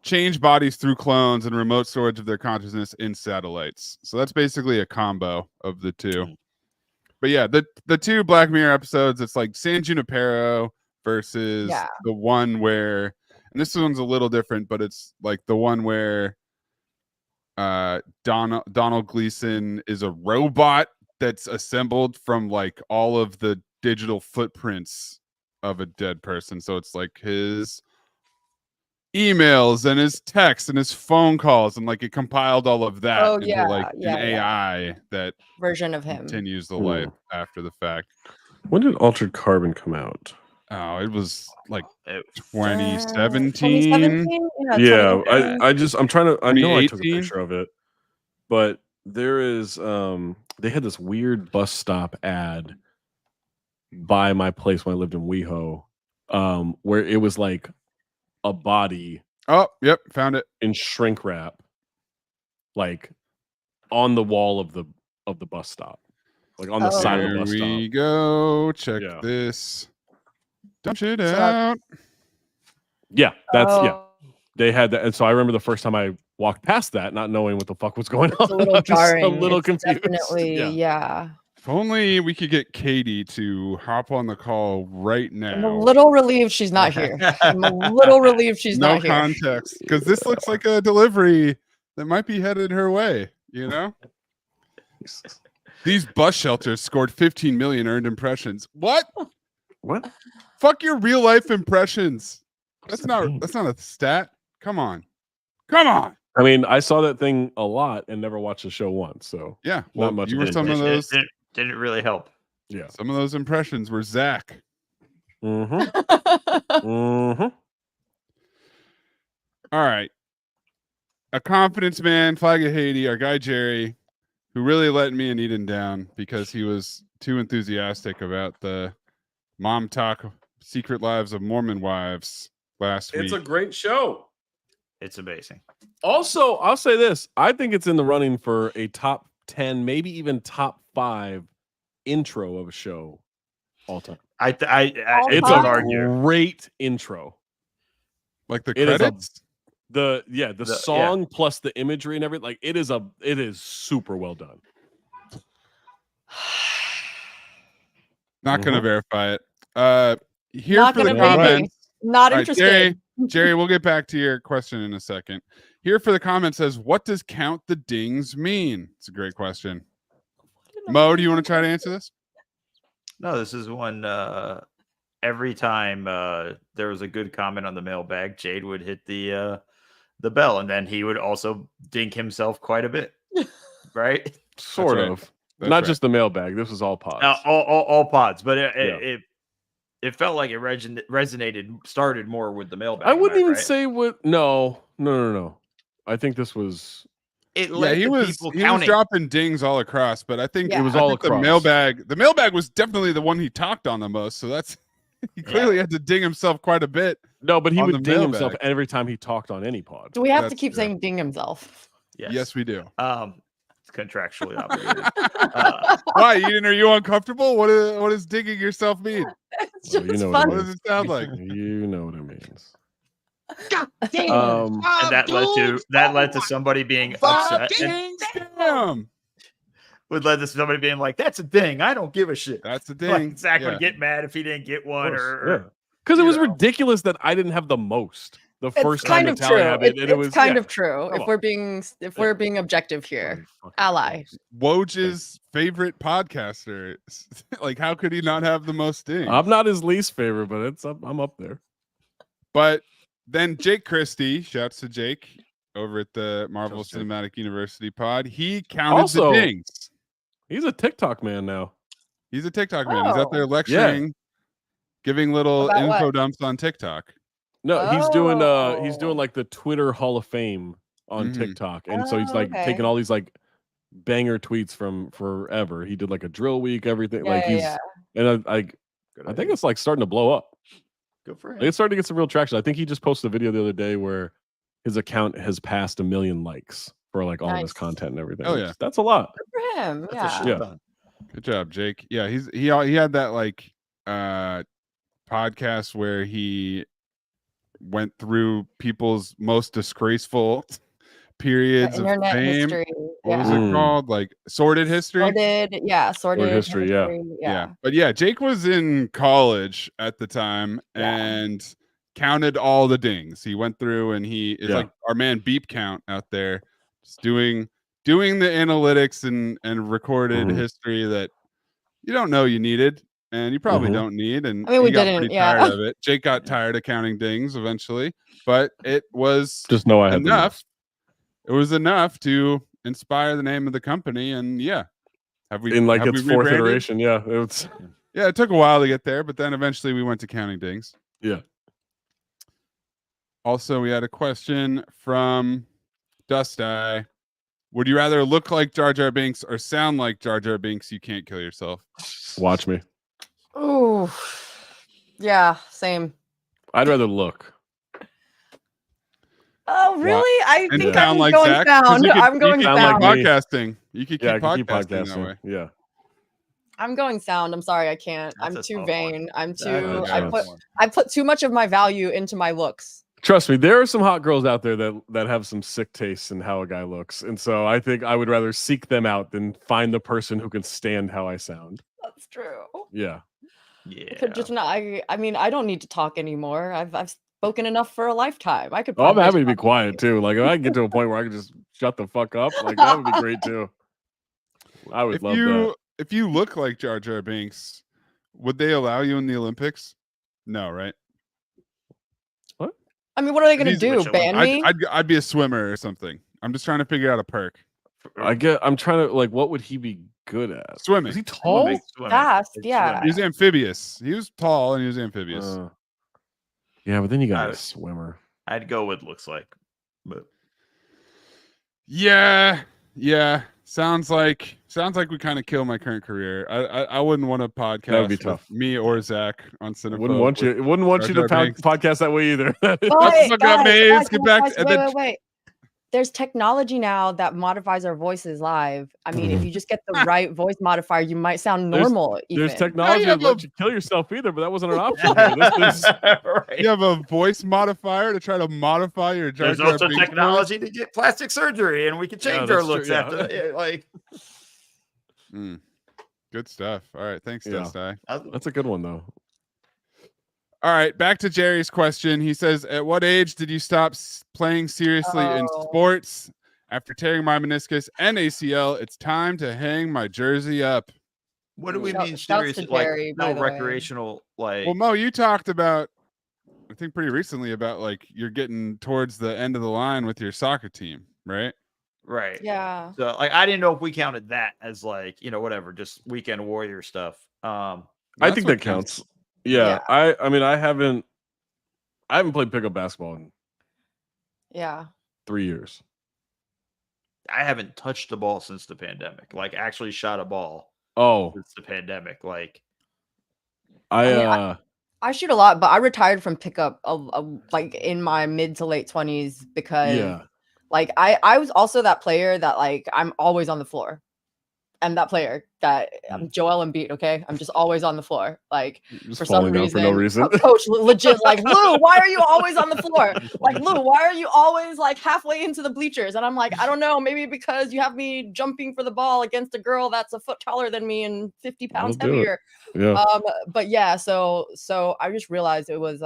B: change bodies through clones and remote storage of their consciousness in satellites. So that's basically a combo of the two. But yeah, the 2 Black Mirror episodes, it's like San Junipero versus the one where, and this one's a little different, but it's like the one where Donald Gleason is a robot that's assembled from like all of the digital footprints of a dead person. So it's like his emails and his texts and his phone calls, and like it compiled all of that
A: Oh,
B: into
A: yeah,
B: like
A: yeah,
B: an
A: yeah.
B: AI that
A: Version of him.
B: continues the life after the fact.
C: When did Altered Carbon come out?
B: Oh, it was like
A: 2017?
B: 2017.
C: Yeah,
A: 2018.
C: I'm trying to. I know I took a
B: 2018?
C: picture of it, but there is they had this weird bus stop ad by my place when I lived in WeHo, where it was like a body
B: Oh, yep, found it.
C: in shrink wrap, like on the wall of the bus stop, like on the side of the
B: Here
C: bus
B: we
C: stop.
B: go. Check
C: Yeah.
B: this. Dump it
A: So
B: out.
C: Yeah, that's
A: Oh,
C: They had that, and so I remember the first time I walked past that, not knowing what the fuck was going on.
A: it's a little
C: I was
A: jarring.
C: a little
A: It's
C: confused.
A: definitely, yeah.
B: If only we could get Katie to hop on the call right
A: I'm a
B: now.
A: little relieved she's not here. I'm a little relieved she's
B: No
A: not here.
B: context, because this looks like a delivery that might be headed her way. You know, these bus shelters scored 15 million earned impressions. What?
C: What?
B: Fuck your real life impressions. That's not a stat. Come on.
C: I mean, I saw that thing a lot and never watched the show once. So
B: Yeah, well,
C: not much.
B: you
C: of
B: were
C: an
B: some of
C: impression.
B: those.
E: Didn't really help.
C: Yeah.
B: Some of those impressions were Zach.
C: Mm-hmm. Mm-hmm.
B: All right. A confidence man, Flag of Haiti, our guy Jerry, who really let me and Eden down because he was too enthusiastic about the Mom Talk Secret Lives of Mormon Wives last week.
C: It's a great show.
E: It's amazing.
C: Also, I'll say this. I think it's in the running for a top 10, maybe even top 5 intro of a show all time.
E: It's
C: It's
E: a
C: a great intro.
B: Like the
C: It is
B: credits?
C: the song plus the imagery and everything. Like it is super well done.
B: Not going to verify it. Here
A: Not
B: for the
A: gonna maybe.
B: comments.
A: Not
B: All right,
A: interested.
B: Jerry, we'll get back to your question in a second. Here for the comment says, what does count the dings mean? It's a great question. Mo, do you want to try to answer this?
E: No, this is one every time there was a good comment on the mailbag, Jade would hit the bell, and then he would also dink himself quite a bit. Right?
C: Sort
B: right.
C: of.
B: That's
C: Not
B: right.
C: just the mailbag. This was all pods.
E: All pods, but it felt like it started more with the mailbag.
C: I wouldn't even
E: right?
C: say what. No. I think this was.
E: It led
B: he
E: to
B: was
E: people
B: he was
E: counting.
B: dropping dings all across, but I think
A: It
C: was
B: I
C: all
B: think
C: across.
B: The mailbag was definitely the one he talked on the most. So that's he clearly had to ding himself quite a bit.
C: No, but he
B: on
C: would
B: the
C: ding himself
B: mailbag.
C: every time he talked on any pod.
A: Do we have to
B: That's
A: keep
B: true.
A: saying ding himself?
B: Yes, we do.
E: It's contractually obligated.
B: Why, Eden? Are you uncomfortable? What does digging yourself mean?
A: It's
C: Well,
A: just
C: you know
A: fun.
B: What does it sound like?
C: You know what it means.
D: God damn.
E: And that led to somebody being upset. And
B: Damn.
E: would lead to somebody being like, "That's a ding. I don't give a shit."
B: That's the
E: Like,
B: ding.
E: Zach
B: Yeah.
E: would get mad if he didn't get one,
C: Because it was ridiculous that I didn't have the most the
A: It's
C: first time
A: kind of
C: Natalia
A: true.
C: had it, and it was
A: It's kind of true.
C: Come
A: If
C: on.
A: we're being objective here, ally.
B: Woj's favorite podcaster. Like, how could he not have the most dings?
C: I'm not his least favorite, but I'm up there.
B: But then Jake Christie, shouts to Jake over at the Marvel
C: Shouts to Jake.
B: Cinematic University pod. He counted
C: Also-
B: the dings.
C: He's a TikTok man now.
B: He's a TikTok man. He's out there
A: Oh.
B: lecturing, giving little
A: About
B: info
A: what?
B: dumps on TikTok.
C: No, he's doing
A: Oh.
C: like the Twitter Hall of Fame on
B: Mhm.
C: TikTok, and so he's
A: Oh,
C: like
A: okay.
C: taking all these like banger tweets from forever. He did like a drill week, everything.
A: Yeah,
C: like he's
A: yeah.
C: and I think it's like starting to blow up.
E: good for him.
C: It's starting to get some real traction. I think he just posted a video the other day where his account has passed 1 million likes for like all of his
A: Nice.
C: content and everything.
B: Oh, yeah.
C: That's a lot.
A: Good for him.
E: That's a
A: Yeah.
E: shit
C: Yeah.
E: ton.
B: Good job, Jake. Yeah, he had that like podcast where he went through people's most disgraceful periods of
A: Internet
B: fame.
A: history.
B: What was
A: Yeah.
B: it called? Like Sordid History?
A: Sordid
C: history, yeah.
A: Yeah.
B: But yeah, Jake was in college at the time
A: Yeah.
B: and counted all the dings. He went through and he is
C: Yeah.
B: like our man Beep Count out there, just doing the analytics and recorded
C: Mhm.
B: history that you don't know you needed. and you probably don't need. And
A: I mean, we
B: he got
A: didn't,
B: pretty
A: yeah.
B: tired of it. Jake got tired of counting dings eventually, but it was
C: Just know I had
B: enough. It was enough to inspire the name of the company, and yeah, have we
C: in like
B: have
C: its
B: we
C: fourth
B: rebranded?
C: iteration? Yeah, it's
B: Yeah, it took a while to get there, but then eventually we went to counting dings.
C: yeah.
B: Also, we had a question from Dust Eye. Would you rather look like Jar Jar Binks or sound like Jar Jar Binks? You can't kill yourself.
C: Watch me.
A: Ooh, yeah, same.
C: I'd rather look.
A: Oh, really? I
B: And
A: think
B: sound
A: I'm
B: like
A: going
B: Zach? 'Cause
A: sound.
B: you could-
A: I'm going
B: you could
C: sound
B: keep
C: like me.
B: podcasting. You could keep
C: Yeah, I can keep
B: podcasting that way.
C: podcasting. Yeah.
A: I'm going sound. I'm sorry, I can't.
E: That's
A: I'm
E: a
A: too
E: tough
A: vain.
E: one.
A: I'm
E: That's
A: too.
E: a
C: I
E: tough
C: put-
E: one.
A: I put too much of my value into my looks.
C: Trust me, there are some hot girls out there that have some sick tastes in how a guy looks, and so I think I would rather seek them out than find the person who can stand how I sound.
A: That's true.
C: Yeah.
A: I could just not. I mean, I don't need to talk anymore. I've spoken enough for a lifetime. I could.
C: Oh, I'm
A: probably
C: happy to be
A: stop
C: quiet too. Like if I can get to a point where I can just shut the fuck up, like that would be great too. I would love that.
B: If you look like Jar Jar Binks, would they allow you in the Olympics? No, right?
A: I mean, what are they going to
E: He's
A: do?
E: Mitchell.
A: Ban me?
B: I'd be a swimmer or something. I'm just trying to figure out a perk.
C: I'm trying to like, what would he be good at?
B: Swimming.
C: Is he tall?
A: Fast,
E: It's
A: yeah.
E: swimming.
B: He was amphibious. He was tall and he was amphibious.
C: Yeah, but then you got
E: I-
C: a swimmer.
E: I'd go with looks like, but
B: Yeah. Sounds like we kind of kill my current career. I wouldn't want to podcast
C: That would be
B: with
C: tough.
B: me or Zach on Cinephobe.
C: Wouldn't want you to
B: Jar Jar Binks.
C: podcast that way either.
B: Fuck up, Maze. Get back. And then-
A: Wait. There's technology now that modifies our voices live. I mean, if you just get the right voice modifier, you might sound
C: There's-
A: normal.
C: There's
A: even.
C: technology
B: Yeah,
C: that lets you kill yourself either, but that wasn't an option. Here. This is
E: right.
B: You have a voice modifier to try to modify your Jar
E: There's
B: Jar
E: also
B: Binks voice?
E: technology to get plastic surgery, and we can change
C: Yeah,
E: our
C: that's true,
E: looks
C: yeah.
E: after that. Yeah, like
B: Good stuff. All right. Thanks,
C: Yeah.
B: Dust Eye.
C: that's a good one though.
B: All right, back to Jerry's question. He says, "At what age did you stop playing seriously in
A: Oh.
B: sports? After tearing my meniscus and ACL, it's time to hang my jersey up."
E: what do we
A: Shout-
E: mean
A: shouts to
E: seriously? Like
A: Jerry, by
E: no
A: the way.
E: recreational, like
B: Well, Mo, you talked about, I think pretty recently, about like you're getting towards the end of the line with your soccer team, right?
E: right.
A: Yeah.
E: So like I didn't know if we counted that as like, whatever, just weekend warrior stuff.
C: I
B: That's
C: think
B: what
C: that counts. Yeah, I mean I haven't played pickup basketball in
A: Yeah.
C: 3 years.
E: I haven't touched the ball since the pandemic. Like actually shot a ball
C: Oh,
E: since the pandemic. Like
C: I
A: I shoot a lot, but I retired from pickup like in my mid to late 20s because
C: yeah.
A: like I was also that player that like I'm always on the floor. I'm that player that I'm Joel Embiid, okay? I'm just always on the floor. Like
C: Just
A: for some
C: falling down
A: reason,
C: for no reason.
A: coach legit like, Lou, why are you always on the floor? Like, Lou, why are you always like halfway into the bleachers? And I'm like, I don't know, maybe because you have me jumping for the ball against a girl that's a foot taller than me and 50 pounds
C: That'll do it.
A: heavier.
C: Yeah.
A: But yeah, so I just realized it was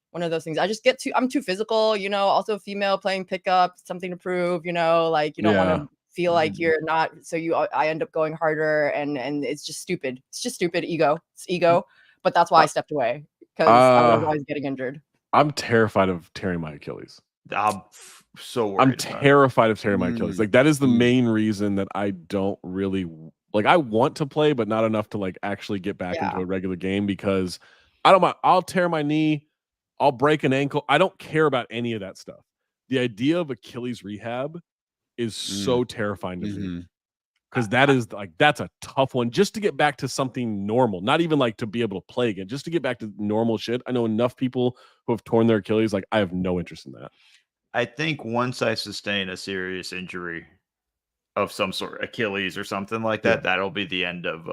A: one of those things. I'm too physical, also female playing pickup, something to prove, like you don't want to feel like you're not, so I end up going harder and it's just stupid. It's just stupid ego. It's ego. But that's why I stepped away because I was always getting injured.
C: I'm terrified of tearing my Achilles.
E: I'm so worried.
C: I'm
E: about it.
C: terrified of tearing my Achilles. Like that is the
B: Mm.
C: main reason that I don't really like. I want to play, but not enough to like actually get back into a regular game because I don't mind. I'll tear my knee, I'll break an ankle. I don't care about any of that stuff. The idea of Achilles rehab is so terrifying to me because that's a tough one just to get back to something normal. Not even like to be able to play again, just to get back to normal shit. I know enough people who have torn their Achilles. Like I have no interest in that.
E: I think once I sustain a serious injury of some sort, Achilles or something like that, that'll be the end of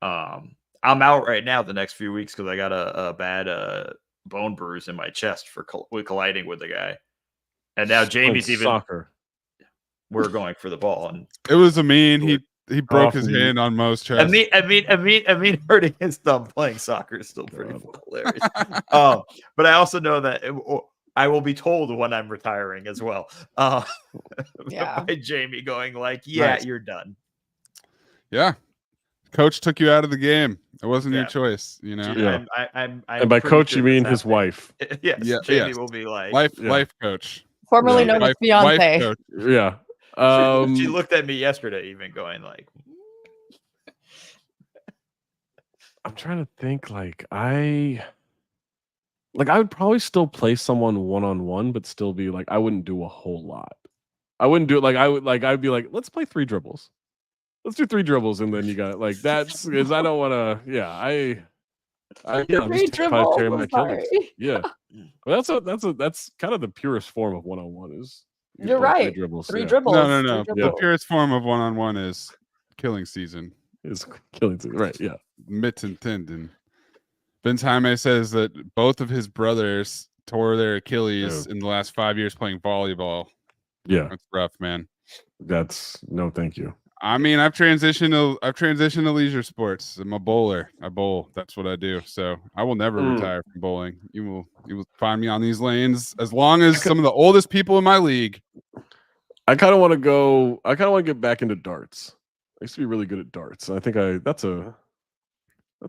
E: I'm out right now the next few weeks because I got a bad bone bruise in my chest for colliding with the guy. And now Jamie's even
C: soccer.
E: We're going for the ball, and
B: It was a mean. He broke his hand on Mo's chest.
E: I mean, hurting his thumb playing soccer is still pretty hilarious. But I also know that I will be told when I'm retiring as well. By Jamie going like, "Yeah,
B: Nice.
E: you're done."
B: Yeah. Coach took you out of the game. It wasn't your
E: Yeah.
B: choice, you know.
C: Yeah.
E: I'm
C: And by
E: pretty
C: coach,
E: sure
C: you mean
E: this
C: his wife.
E: happened. Yes,
B: Yeah,
E: Jamie
B: yes.
E: will be like
B: Life coach.
A: Formerly
C: Yeah.
A: known as
B: Wife
A: fiance.
B: coach.
C: Yeah.
E: she looked at me yesterday, even going like,
C: I'm trying to think. I would probably still play someone one-on-one, but still be like, I wouldn't do a whole lot. I wouldn't do it I'd be like, let's play 3 dribbles. Let's do 3 dribbles, and then you got that's because I don't want to. Yeah, I'm
A: 3
C: just terrified of tearing
A: dribbles.
C: my
A: I'm
C: Achilles.
A: sorry.
C: Yeah, well, that's kind of the purest form of one-on-one is. You
A: You're
C: play 3
A: right.
C: dribbles.
A: 3
C: Yeah.
A: dribbles.
B: No.
A: 3
B: The
A: dribbles.
B: purest form of one-on-one is killing season.
C: Is killing too. Right? Yeah.
B: Mitts and tendon. Vince Jaime says that both of his brothers tore their Achilles in the last 5 years playing volleyball.
C: Yeah.
B: That's rough, man.
C: That's no, thank you.
B: I mean, I've transitioned to leisure sports. I'm a bowler. I bowl. That's what I do. So I will never retire from bowling. You will find me on these lanes as long as some of the oldest people in my league.
C: I kind of want to get back into darts. I used to be really good at darts. I think that's a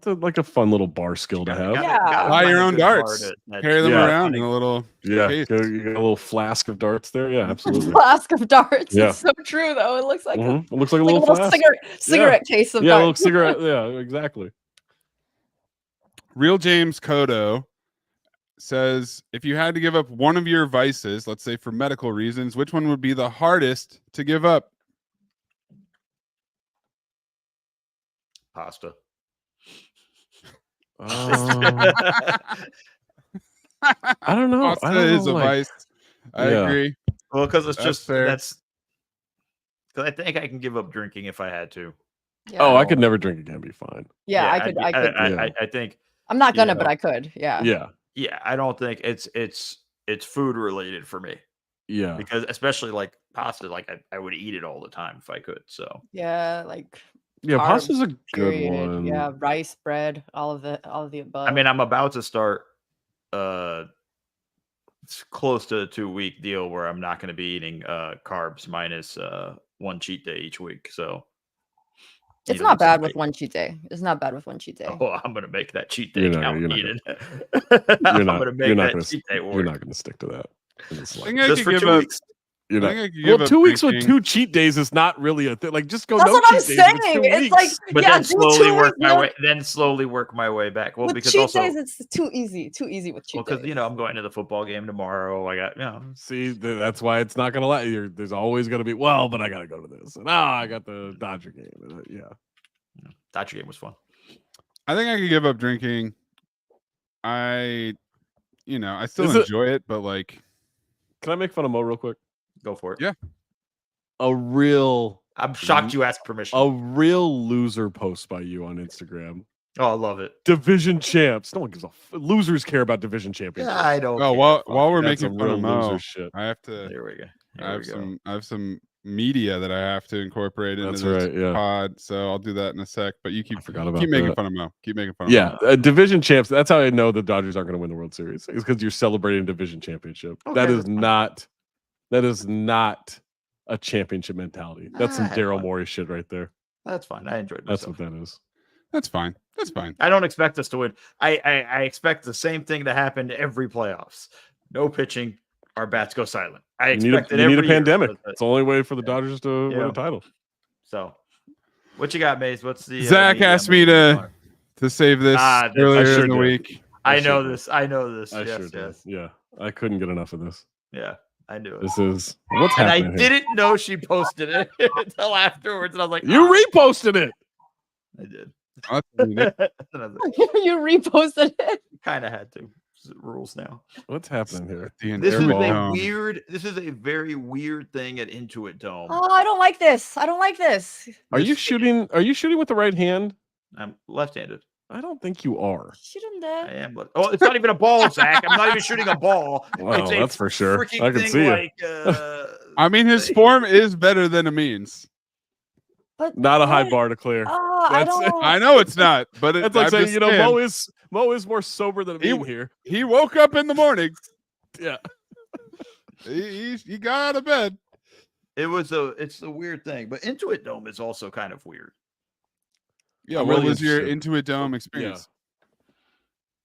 C: like a fun little bar skill to have.
B: Buy your own darts. Carry them around in a little case.
C: You got a little flask of darts there. Yeah, absolutely.
A: Flask of darts.
C: Yeah.
A: It's so true, though. It looks like
C: It looks like a little flask.
A: cigarette case of
C: a
A: darts.
C: little cigarette. Yeah, exactly.
B: Real James Kodo says, if you had to give up one of your vices, let's say for medical reasons, which one would be the hardest to give up?
E: Pasta.
C: I don't know.
B: Pasta is a vice. I agree.
E: Well, because it's just
B: fair.
E: because I think I can give up drinking if I had to.
A: Yeah.
C: Oh, I could never drink again. Be fine.
A: Yeah, I could.
E: I think
A: I'm not gonna, but I could. Yeah.
C: Yeah.
E: Yeah, I don't think it's food related for me.
C: Yeah.
E: Because especially like pasta, like I would eat it all the time if I could. So
A: yeah, like
C: pasta's a good
A: period.
C: one.
A: Yeah, rice, bread, all of the above.
E: I mean, I'm about to start it's close to a 2-week deal where I'm not going to be eating carbs minus 1 cheat day each week. So
A: it's not bad with 1 cheat day. It's not bad with 1 cheat day.
E: Oh, I'm going to make that cheat day count.
C: You're not going to stick to that.
E: Just for 2 weeks.
C: You're not. 2 weeks with 2 cheat days is not really a thing. Like, just go.
A: That's
C: no
A: what I'm
C: cheat
A: saying.
C: Days,
A: it's like,
E: but
A: yeah,
E: then slowly work my way. Then slowly work my way back. Well,
A: with
E: because
A: cheat
E: also
A: days, it's too easy. Too easy with cheat days.
E: Because I'm going to the football game tomorrow. I got
C: See, that's why it's not gonna let you. There's always gonna be. Well, but I gotta go to this. And I got the Dodger game. Yeah,
E: Dodger game was fun.
B: I think I could give up drinking. I still enjoy it, but like,
C: can I make fun of Mo real quick?
E: Go for it.
B: Yeah.
E: I'm shocked you asked permission.
C: A real loser post by you on Instagram.
E: Oh, I love it.
C: Division champs. No one gives a losers care about division championships.
E: Yeah, I don't.
B: Oh, while we're making fun of Mo,
C: loser shit.
B: I have to.
E: There we go.
B: I have some media that I have to incorporate into this pod, so I'll do that in a sec. But you keep making fun of Mo. Keep making fun of Mo.
C: Yeah, division champs. That's how I know the Dodgers aren't going to win the World Series. It's because you're celebrating a division championship.
E: Okay,
C: that is not a championship mentality. That's some Daryl Morey shit right there.
E: That's fine. I enjoyed
C: That's
E: myself.
C: what that is.
B: That's fine. That's fine.
E: I don't expect us to win. I expect the same thing to happen every playoffs. No pitching. Our bats go silent. I expect it every year.
C: You need a pandemic. It's the only way for the Dodgers to win a title.
E: So, what you got, Mace? What's the
B: Zach asked me to save this earlier in the week.
E: I know this.
C: I sure did. Yeah, I couldn't get enough of this.
E: Yeah, I knew it.
C: This is what's happening.
E: And I didn't know she posted it until afterwards, and I was like,
C: "You reposted it."
E: I did.
A: You reposted it.
E: Kind of had to. Rules now.
C: What's happening here?
E: This is a weird. This is a very weird thing at Intuit Dome.
A: Oh, I don't like this.
C: Are you shooting with the right hand?
E: I'm left-handed.
C: I don't think you are.
A: Shoot him dead.
E: I am. Oh, it's not even a ball, Zach. I'm not even shooting a ball.
C: Well, that's for sure. I can see it.
B: I mean, his form is better than Ameen's.
A: But
C: not a high bar to clear.
B: I know it's not, but
C: it's like saying, Mo is more sober than Amin here.
B: He woke up in the morning.
C: Yeah,
B: he got out of bed.
E: It's a weird thing, but Intuit Dome is also kind of weird.
B: Yeah,
C: I'm
B: what
C: really
B: was your
C: interested.
B: Intuit Dome experience?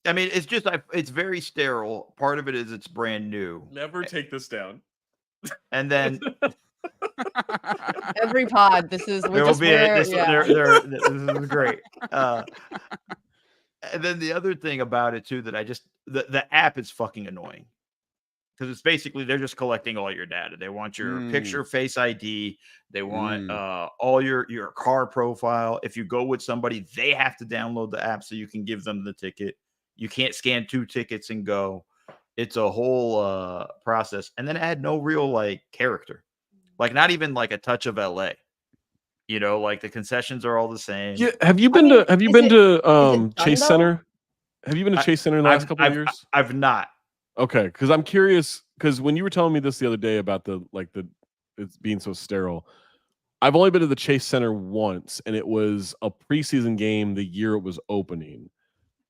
E: I mean, it's just it's very sterile. Part of it is it's brand new,
C: Never take this down.
E: and then
A: Every pod, this is we
E: there will
A: just
E: be
A: wear.
E: this.
A: Yeah.
E: This is great. And then the other thing about it too that the app is fucking annoying because it's basically they're just collecting all your data. They want your picture, face ID. They want all your car profile. If you go with somebody, they have to download the app so you can give them the ticket. You can't scan 2 tickets and go. It's a whole process. And then it had no real like character, like not even like a touch of LA. You know, like the concessions are all the same.
C: Yeah, have you been to Chase
A: done,
C: Center? Have you been to Chase Center in the last couple of years?
E: I've not.
C: Okay, because I'm curious. Because when you were telling me this the other day about it's being so sterile, I've only been to the Chase Center once, and it was a preseason game the year it was opening.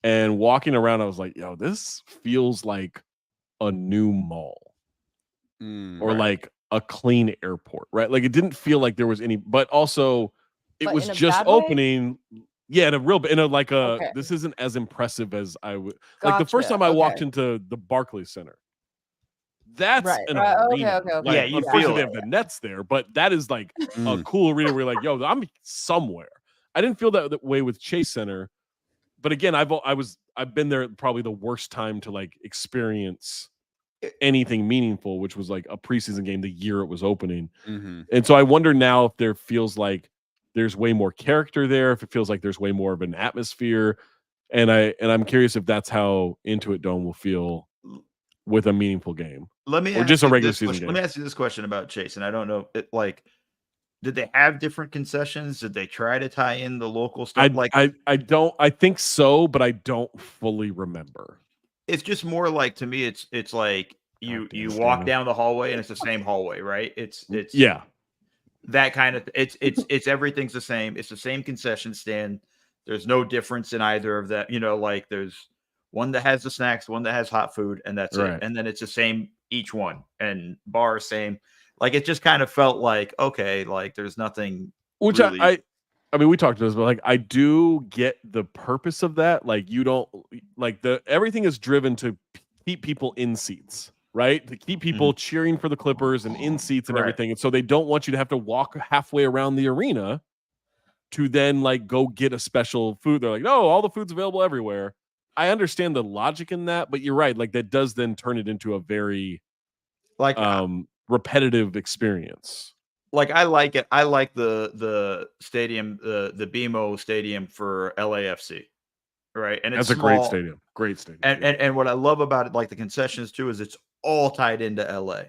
C: And walking around, I was like, "Yo, this feels like a new mall, or like a clean airport, right? Like it didn't feel like there was any, but also it
A: But
C: was
A: in a
C: just
A: bad way?
C: opening." Yeah, in a real bit,
A: Okay.
C: this isn't as impressive as I would like the first
A: Gotcha,
C: time I walked
A: okay.
C: into the Barclays Center. That's
A: Right,
C: an
A: right,
C: arena.
A: okay.
C: Like,
E: Yeah, you
C: unfortunately,
E: feel
C: they
E: it.
C: have the nets there, but that is like a cool arena where you're like, yo, I'm somewhere. I didn't feel that way with Chase Center, but again, I've been there probably the worst time to like experience anything meaningful, which was like a preseason game the year it was opening. And so I wonder now if there feels like there's way more character there, if it feels like there's way more of an atmosphere, and I'm curious if that's how Intuit Dome will feel with a meaningful game.
E: Let me
C: or
E: ask
C: just a
E: you
C: regular
E: this
C: season
E: question.
C: game.
E: Let me ask you this question about Chase, and I don't know, did they have different concessions? Did they try to tie in the local stuff?
C: I think so, but I don't fully remember.
E: It's just more like to me, it's like you walk down the hallway and it's the same hallway, right? It's
C: yeah,
E: that kind of it's everything's the same. It's the same concession stand. There's no difference in either of that. You know, like there's one that has the snacks, one that has hot food, and that's
C: Right.
E: it. And then it's the same each one, and bar same. Like it just kind of felt like okay, like there's nothing.
C: Which
E: really...
C: I mean, we talked about this, but like I do get the purpose of that. Like you don't like everything is driven to keep people in seats, right? To keep people cheering for the Clippers and in seats and everything. And so they don't want you to have to walk halfway around the arena to then like go get a special food. They're like, no, all the food's available everywhere. I understand the logic in that, but you're right. Like that does then turn it into a very repetitive experience.
E: Like I like it. I like the stadium, the BMO stadium for LAFC, right? And it's
C: that's a great stadium. Great stadium.
E: And what I love about it, like the concessions too, is it's all tied into LA.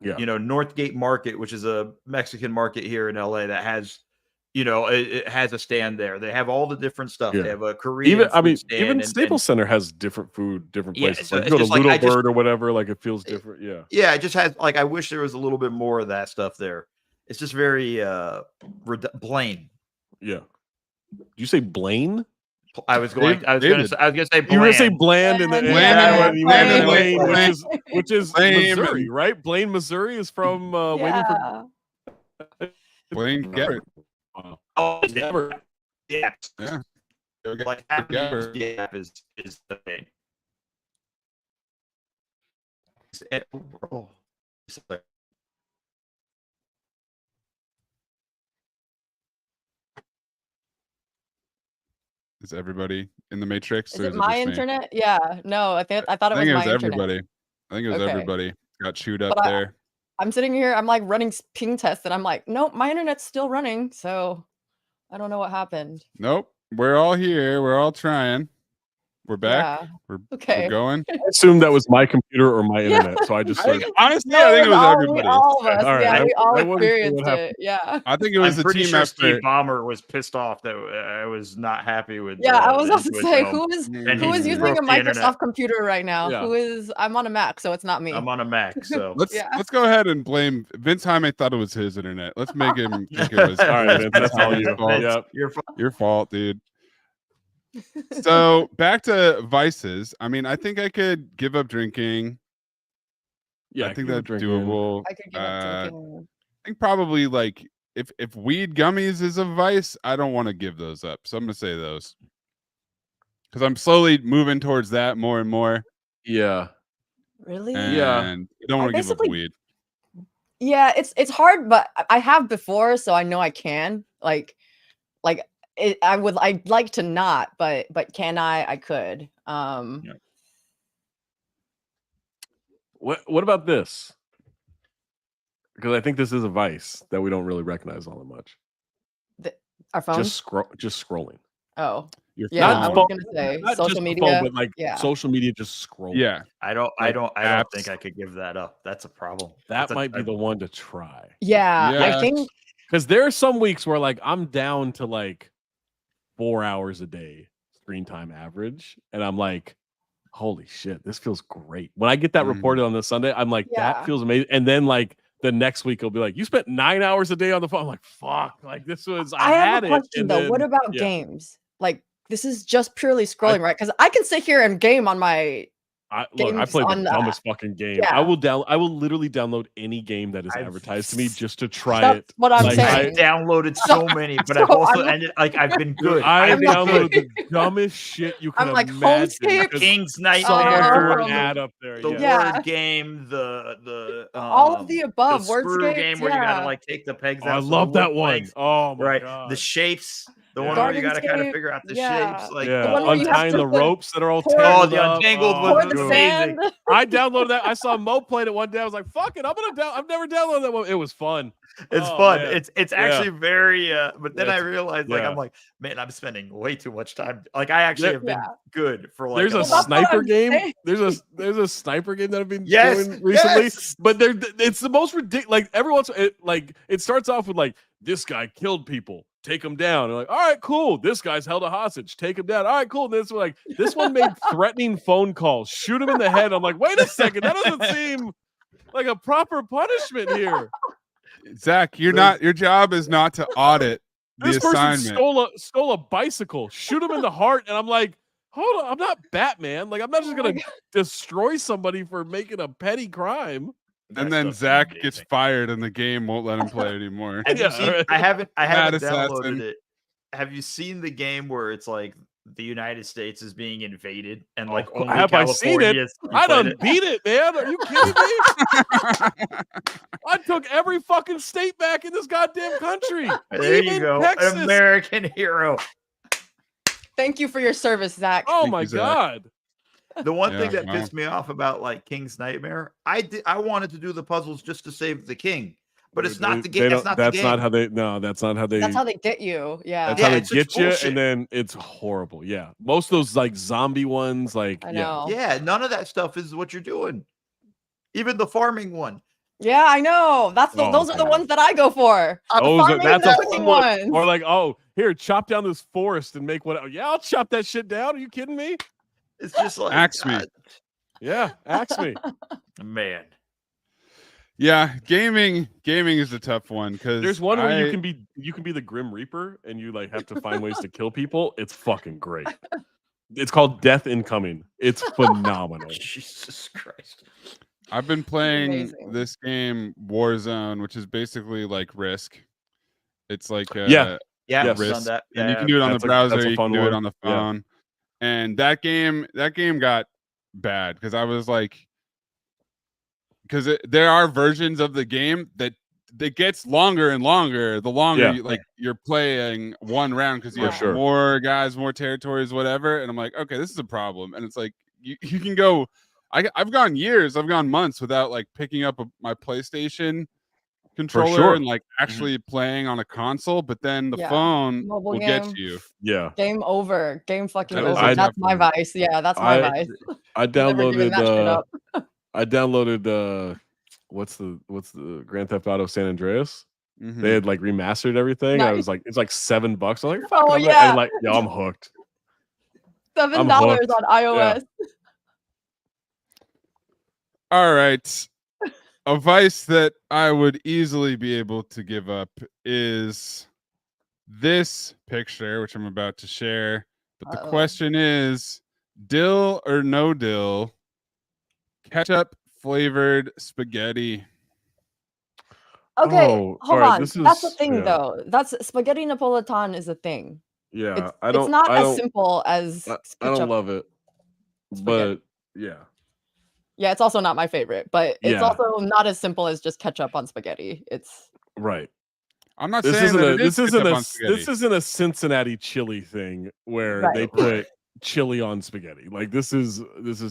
C: Yeah.
E: You know, Northgate Market, which is a Mexican market here in LA that has, you know, it has a stand there. They have all the different stuff.
C: Yeah.
E: They have a Korean stand.
C: Even Staples Center has different food, different places.
E: So
C: like you go to
E: like,
C: Ludo Bird or whatever, like it feels different. Yeah.
E: Yeah, it just has like I wish there was a little bit more of that stuff there. It's just very plain.
C: Yeah. Did you say Blaine?
E: I was gonna say bland.
C: You were gonna say bland and Blaine, which is Missouri, right? Blaine, Missouri is from Waiting for
B: Blaine Gabbert.
E: Oh, Gabbert. Yeah.
B: Yeah.
E: Like Gabbert. Yeah, is the thing.
B: Is everybody in the Matrix?
A: Is it my internet? Yeah. No, I thought it was my internet.
B: Everybody. I think it was everybody got chewed up
A: But
B: there.
A: I'm sitting here, I'm like running ping tests, and I'm like, nope, my internet's still running. So I don't know what happened.
B: Nope. We're all here. We're all trying. We're back.
A: Yeah.
B: We're going.
C: I assumed that was my computer or my internet, so I just started.
B: Honestly, I think it was everybody.
A: All of us.
C: All right.
A: Yeah, we all
C: I wasn't sure
A: experienced
C: what
A: it. Yeah.
B: I think it was the
E: pretty
B: team
E: sure
B: effort.
E: Steve Ballmer was pissed off that I was not happy with.
A: Yeah, I was about to say,
E: Dome.
A: who is
E: he
A: using
E: broke
A: a
E: the
A: Microsoft
E: internet.
A: computer right now?
C: Yeah.
A: I'm on a Mac, so it's not me.
E: I'm on a Mac, so
B: let's go ahead and blame Vince Jaime. Thought it was his internet. Let's make him think it was.
C: All right, Vince, that's all you.
B: Fault.
C: Yep.
B: Your fault, dude. So back to vices. I mean, I think I could give up drinking.
C: Yeah,
B: I think that's doable.
A: I could give up drinking.
B: I think probably like if weed gummies is a vice, I don't want to give those up. So I'm gonna say those because I'm slowly moving towards that more and more.
C: Yeah.
A: Really?
B: And
C: Yeah.
B: I don't want to give up
A: basically
B: weed.
A: Yeah, it's hard, but I have before, so I know I can. Like I'd like to not, but can I? I could.
E: Yeah.
C: What about this? Because I think this is a vice that we don't really recognize all that much.
A: Our phones.
C: Just scrolling.
A: Oh,
B: Your
A: yeah.
C: phone.
A: I was gonna say
C: Not
A: social
C: just the
A: media,
C: phone, but like
A: yeah.
C: social media, just scrolling.
B: Yeah.
E: I don't
B: apps.
E: think I could give that up. That's a problem.
C: That might be the one to try.
A: Yeah, I
B: Yeah.
A: think
C: Because there are some weeks where like I'm down to like 4 hours a day screen time average, and I'm like, holy shit, this feels great. When I get that reported on the Sunday, I'm like,
A: Yeah.
C: that feels amazing. And then like the next week, it'll be like, you spent 9 hours a day on the phone. I'm like, fuck, like this was.
A: I have
C: had
A: a
C: it,
A: question
C: and
A: though.
C: then-
A: What about
C: yeah.
A: games? Like this is just purely scrolling, right? Because I can sit here and game on my
C: I
A: games
C: play the
A: on
C: dumbest fucking game.
A: yeah.
C: I will literally download any game that is advertised to me just to try
A: That's
C: it.
A: what I'm
C: Like,
A: saying.
E: I've downloaded so many, but I've
A: So
E: also
A: I'm-
E: ended like I've been good.
C: I've
E: I've been
C: downloaded
E: good.
C: the dumbest shit you can
A: I'm like,
C: imagine.
A: Homescape?
C: because
E: King's
C: some
E: Nightmare,
C: good ad up there.
E: the
C: Yeah.
A: Yeah.
E: word game, the
A: all of the above.
E: the screw
A: Wordscapes,
E: game where you gotta
A: yeah.
E: like take the pegs
C: Oh,
E: out.
C: I
E: so
C: love
E: the wood
C: that one.
E: planks-
C: Oh my
E: right,
C: god.
E: the shapes, the
C: Yeah.
E: one where you gotta kind of
A: Gardenscape,
E: figure out the
A: yeah.
E: shapes. Like
C: Yeah,
A: the one where you have
C: untying
A: to
C: the
A: put-
C: ropes that are all
A: pour-
C: tangled
E: the
C: up.
E: untangled
C: Oh,
E: was
A: Pour the
C: dude.
E: amazing.
A: sand.
C: I downloaded that. I saw Mo playing it one day. I was like, "Fuck it, I'm gonna I've never downloaded that one. It was fun.
E: It's
C: Oh,
E: fun.
C: man.
E: It's
C: Yeah.
E: actually very. But then
C: Yeah,
E: I realized, like,
C: yeah.
E: I'm like, man, I'm spending way too much time. Like, I actually have been
A: Yeah.
E: good for like.
C: There's a
A: Well, that's what
C: sniper
A: I'm
C: game.
A: saying.
C: There's a sniper game that I've been
E: Yes,
C: doing recently.
E: yes.
C: But it's the most ridiculous. Like every once it starts off with like this guy killed people, take him down. And like, all right, cool. This guy's held a hostage, take him down. All right, cool. And this one made threatening phone calls, shoot him in the head. I'm like, wait a second, that doesn't seem like a proper punishment here.
B: Zach, your job is not to audit the
C: This person
B: assignment.
C: stole a bicycle, shoot him in the heart, and I'm like, hold on, I'm not Batman. Like, I'm not just gonna destroy somebody for making a petty crime.
B: And
E: That
B: then
E: stuff's
B: Zach
E: amazing.
B: gets fired and the game won't let him play anymore.
E: Have you
C: Yeah,
E: seen?
C: right.
E: I haven't
B: Mad
E: downloaded
B: assassin.
E: it. Have you seen the game where it's like the United States is being invaded and like
C: cool.
E: only
C: Have I seen it?
E: California?
C: I done beat it, man. Are you kidding me? I took every fucking state back in this goddamn country.
E: There you
C: Even
E: go,
C: Texas.
E: an American hero.
A: Thank you for your service, Zach.
C: Oh
B: Thank
C: my
B: you, Zach.
C: God.
E: The one thing
B: Yeah,
E: that
B: wow.
E: pissed me off about like King's Nightmare, I wanted to do the puzzles just to save the king, but it's not the game. That's not the game.
C: That's not how they. No, that's not how they.
A: That's how they get you. Yeah.
C: That's
E: Yeah,
C: how they
E: it's just
C: get you,
E: bullshit.
C: and then it's horrible. Yeah, most of those like zombie ones, like
A: I know.
E: Yeah, none of that stuff is what you're doing. Even the farming one.
A: Yeah, I know.
C: Oh,
A: Those are the
C: God.
A: ones that I go for. The
C: Those are,
A: farming
C: that's
A: and
C: a
A: the cooking
C: fun one.
A: ones.
C: Or like, oh, here, chop down this forest and make what? Yeah, I'll chop that shit down. Are you kidding me?
E: It's just like
B: Axe me.
E: God,
C: Yeah, axe me.
E: man.
B: Yeah, gaming is a tough one because
C: There's one where you can be the Grim Reaper and you like have to find ways to kill people. It's fucking great. It's called Death Incoming. It's phenomenal.
E: Jesus Christ.
B: I've been playing
A: Amazing.
B: this game Warzone, which is basically like Risk. It's like
C: Yeah.
E: Yeah,
C: Yes.
E: I've done
B: Risk,
E: that.
B: and you
E: Yeah,
B: can do it on the
C: that's a
B: browser. You
C: fun
B: can do it
C: one.
B: on the
C: Yeah.
B: phone. And that game got bad because I was like, because there are versions of the game that gets longer and longer the longer
C: Yeah.
B: you're playing one round because you
C: For
B: have
C: sure.
B: more guys, more territories, whatever. And I'm like, okay, this is a problem. And it's like you can go. I've gone years, I've gone months without like picking up my PlayStation controller
C: sure.
B: and like actually playing on a console, but then the
A: Yeah.
B: phone
A: Mobile
B: will get
A: game.
B: you.
C: Yeah.
A: Game over. Game fucking
B: That is
A: over.
B: a
A: That's
B: tough
A: my
B: one.
A: vice. Yeah, that's my vice.
C: I
A: Never giving
C: downloaded
A: that shit up.
C: I downloaded what's the Grand Theft Auto San Andreas?
B: Mhm.
C: They had like remastered everything. I
A: Nice.
C: was like, it's like $7. I'm like, fuck
A: Oh,
C: it,
A: yeah.
C: and like, yo, I'm hooked.
A: $7
C: I'm
A: on
C: hooked.
A: iOS.
B: All right. A vice that I would easily be able to give up is this picture, which I'm about to share. But the
A: Uh-oh.
B: question is, dill or no dill? Ketchup flavored spaghetti.
A: Okay,
C: Oh,
A: hold
C: alright,
A: on.
C: this
A: That's the
C: is
A: thing,
C: yeah.
A: though. That's spaghetti Napolitan is a thing.
C: Yeah,
A: It's not
C: I
A: as
C: don't
A: simple as
C: I don't
A: ketchup
C: love it,
A: spaghetti.
C: but yeah.
A: Yeah, it's also not my favorite, but it's
C: Yeah,
A: also not as simple as just ketchup on spaghetti. It's
C: right.
B: I'm not
C: This
B: saying
C: isn't
B: that
C: a
B: it is
C: this isn't
B: ketchup
C: a
B: on spaghetti.
C: this isn't a Cincinnati chili thing where they
A: right.
C: put chili on spaghetti. Like this is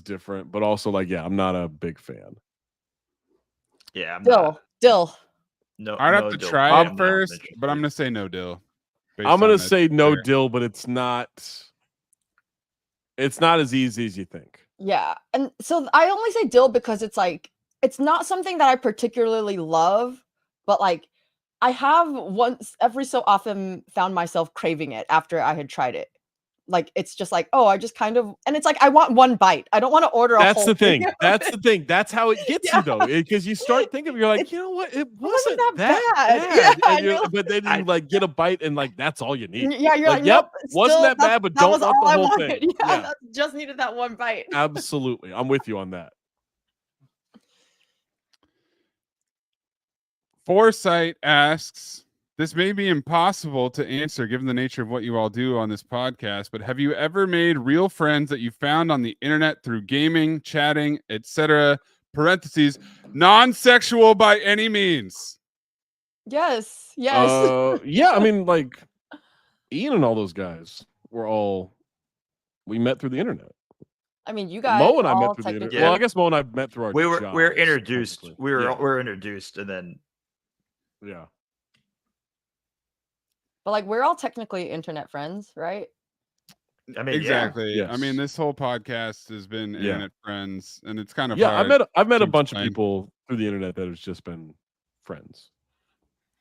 C: different, but also like I'm not a big fan.
E: Yeah, I'm
A: Dill,
E: not.
A: dill.
E: No,
B: I'd have
E: no
B: to
E: dill.
B: try
E: I'm
B: it
E: not
B: first,
E: interested.
B: but I'm gonna say no dill.
C: I'm gonna
B: based on
C: say no
B: there.
C: dill, but it's not as easy as you think.
A: Yeah, and so I only say dill because it's like it's not something that I particularly love, but like I have once every so often found myself craving it after I had tried it. Like it's just like, oh, I just kind of, and it's like I want one bite. I don't want to order a
C: That's
A: whole
C: the
A: thing.
C: thing. That's the thing. That's how it gets
A: Yeah.
C: you though, because you start thinking, you're like,
A: It's-
C: you know what? It
A: wasn't
C: wasn't
A: that
C: that
A: bad.
C: bad.
A: Yeah,
C: And
A: you're
C: but then you like get a bite and like that's all you need.
A: Yeah, you're like,
C: Yep,
A: nope,
C: wasn't
A: still
C: that bad, but
A: that
C: don't
A: was
C: want
A: all
C: the
A: I
C: whole
A: wanted.
C: thing.
A: Yeah, that just needed that one bite.
C: Absolutely. I'm with you on that.
B: Foresight asks, this may be impossible to answer given the nature of what you all do on this podcast, but have you ever made real friends that you found on the internet through gaming, chatting, etc., parentheses, non-sexual by any means?
A: Yes,
C: Yeah, I mean, like Ian and all those guys we met through the internet.
A: I mean, you guys
C: Mo and I met
A: all
C: through the internet.
A: technically.
C: Well, I guess Mo and I met through our
E: We were
C: jobs,
E: introduced.
C: technically.
E: We
C: Yeah.
E: were introduced, and then
C: Yeah.
A: But like we're all technically internet friends, right?
E: I mean,
B: Exactly.
C: Yes.
B: I mean, this whole podcast has been
C: Yeah.
B: internet friends, and it's kind of
C: Yeah,
B: hard.
C: I've met
B: to
C: a bunch of
B: explain.
C: people through the internet that have just been friends.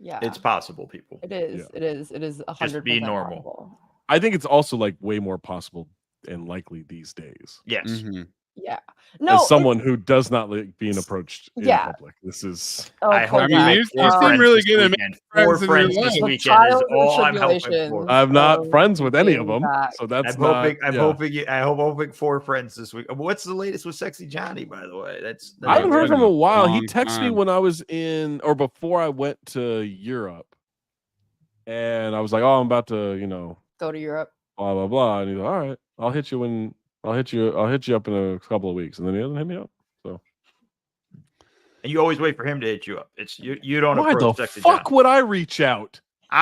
A: Yeah.
E: it's possible, people.
A: It is.
C: Yeah.
A: It is. It is 100%
E: be normal.
A: possible.
C: I think it's also like way more possible and likely these days.
E: Yes.
B: Mhm.
A: Yeah. No.
C: As someone who does not like being approached in
A: Yeah.
C: public, this is
E: I hope
B: I
E: you
B: mean,
E: make
B: you
E: four
B: seem
E: friends
B: really
E: this
B: good at
E: weekend.
B: making
E: Four
B: friends in
E: friends
B: your
E: this
B: life.
A: The
E: weekend is
A: trials and
E: all I'm hoping for.
A: tribulations
C: I'm not
A: of
C: friends with any of
A: being
C: them,
A: back.
C: so that's
E: I'm
C: not.
E: hoping. I'm
C: yeah.
E: hoping four friends this week. What's the latest with Sexy Johnny? By the way, that's
C: I haven't heard
B: been
C: from him in a while. He
B: long
C: texted me
B: time.
C: when I was in, or before I went to Europe, and I was like, "Oh, I'm about to,
A: Go to Europe.
C: blah blah blah." And he's like, "All right, I'll hit you up in a couple of weeks," and then he doesn't hit me up. So
E: and you always wait for him to hit you up. It's you don't
C: why the
E: approach Sexy
C: fuck
E: Johnny.
C: would I reach out?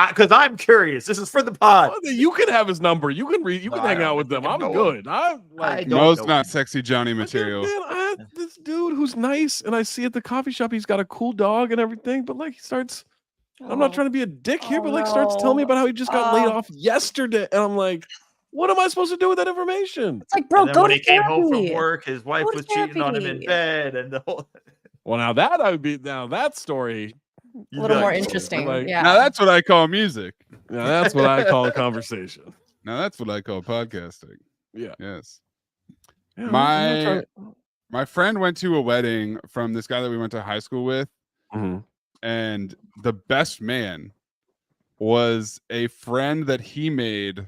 E: Because I'm curious. This is for the pod.
C: Well, you can have his number. You can read. You
E: No,
C: can
E: I
C: hang
E: don't
C: out with them.
E: think I
C: I'm
E: know
C: good.
E: him.
C: I'm like,
E: I don't
B: Mo's
E: know.
B: not sexy Johnny
C: man,
B: material.
C: I have this dude who's nice, and I see at the coffee shop he's got a cool dog and everything. But like, he starts. I'm not trying to be a dick here, but like, starts telling me about how he just got laid off yesterday, and I'm like, what am I supposed to do with that information?
A: It's like, bro,
E: And then
A: go
E: when
A: to
E: he came home from
A: therapy.
E: work, his wife
A: Go to
E: was cheating on him in
A: therapy.
E: bed, and the whole.
C: Well, now that story.
A: A little more
E: Like,
A: interesting.
C: like-
A: Yeah.
B: Now that's what I call music.
C: Now that's what I call a conversation.
B: Now that's what I call podcasting.
C: Yeah.
B: Yes.
C: Yeah, I'm not trying-
B: My friend went to a wedding from this guy that we went to high school with,
C: Mhm.
B: and the best man was a friend that he made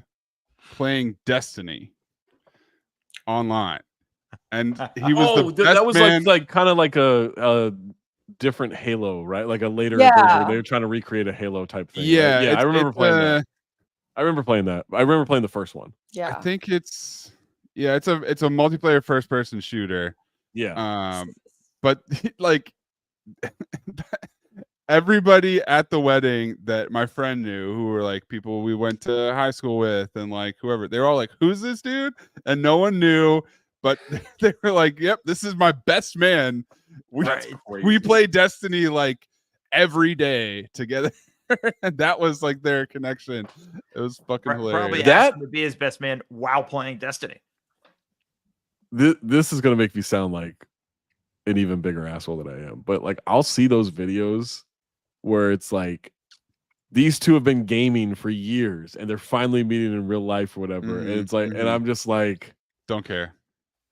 B: playing Destiny online. And he was the best
C: that was
B: man.
C: like kind of like a different Halo, right? Like a later
A: Yeah.
C: version. They were trying to recreate a Halo type thing.
B: Yeah,
C: right? I remember playing
B: that.
C: that. I remember playing that. I remember playing the first one.
A: Yeah.
B: I think it's a multiplayer first person shooter.
C: Yeah.
B: But like everybody at the wedding that my friend knew, who were like people we went to high school with, and like whoever, they were all like, "Who's this dude?" And no one knew, but they were like, "Yep, this is my best man." We play Destiny like every day together. And that was like their connection. It was fucking hilarious.
E: Probably
C: That-
E: asked him to be his best man while playing Destiny.
C: This is gonna make me sound like an even bigger asshole than I am. But like, I'll see those videos where it's like these two have been gaming for years and they're finally meeting in real life or whatever. And it's like, and I'm just like,
B: don't care.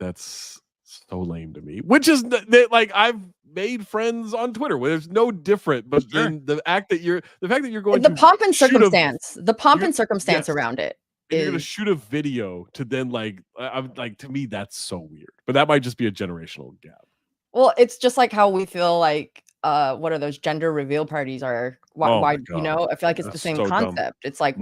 C: That's so lame to me. Which is like, I've made friends on Twitter where there's no different, but then the fact that you're going
A: The
C: to
A: pomp and
C: shoot
A: circumstance
C: yes.
A: around it.
C: and you're gonna shoot a video to then like, I'm like, to me that's so weird. But that might just be a generational gap.
A: Well, it's just like how we feel like what are those gender reveal parties are? Why you know? I feel like it's the same
C: so dumb.
A: concept. It's like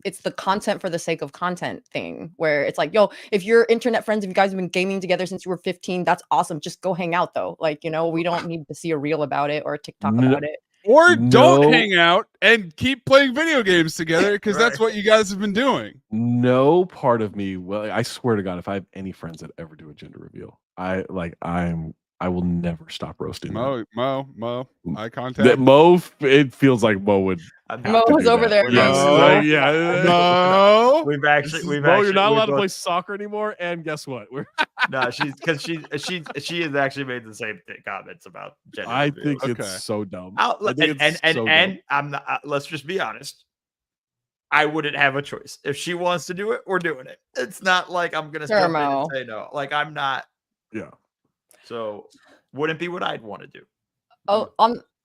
A: it's the content for the sake of content thing, where it's like, yo, if you're internet friends, if you guys have been gaming together since you were 15, that's awesome. Just go hang out though. Like, you know, we don't need to see a reel about it or a TikTok about it.
B: Or don't hang out and keep playing video games together, because that's what you guys have been doing.
C: No part of me, well, I swear to God, if I have any friends that ever do a gender reveal, I will never stop roasting them.
B: Mo, eye contact.
C: That Mo, it feels like Mo would.
A: Mo was over there.
C: Yes, yeah.
B: No,
E: we've
C: Mo, you're not allowed to play soccer anymore. And guess what?
E: No, she has actually made the same comments about gender.
C: I think it's so dumb.
E: And I'm not. Let's just be honest. I wouldn't have a choice. If she wants to do it, we're doing it. It's not like I'm gonna step in and say no. Like I'm not.
C: Yeah.
E: So wouldn't be what I'd want to do.
A: Oh,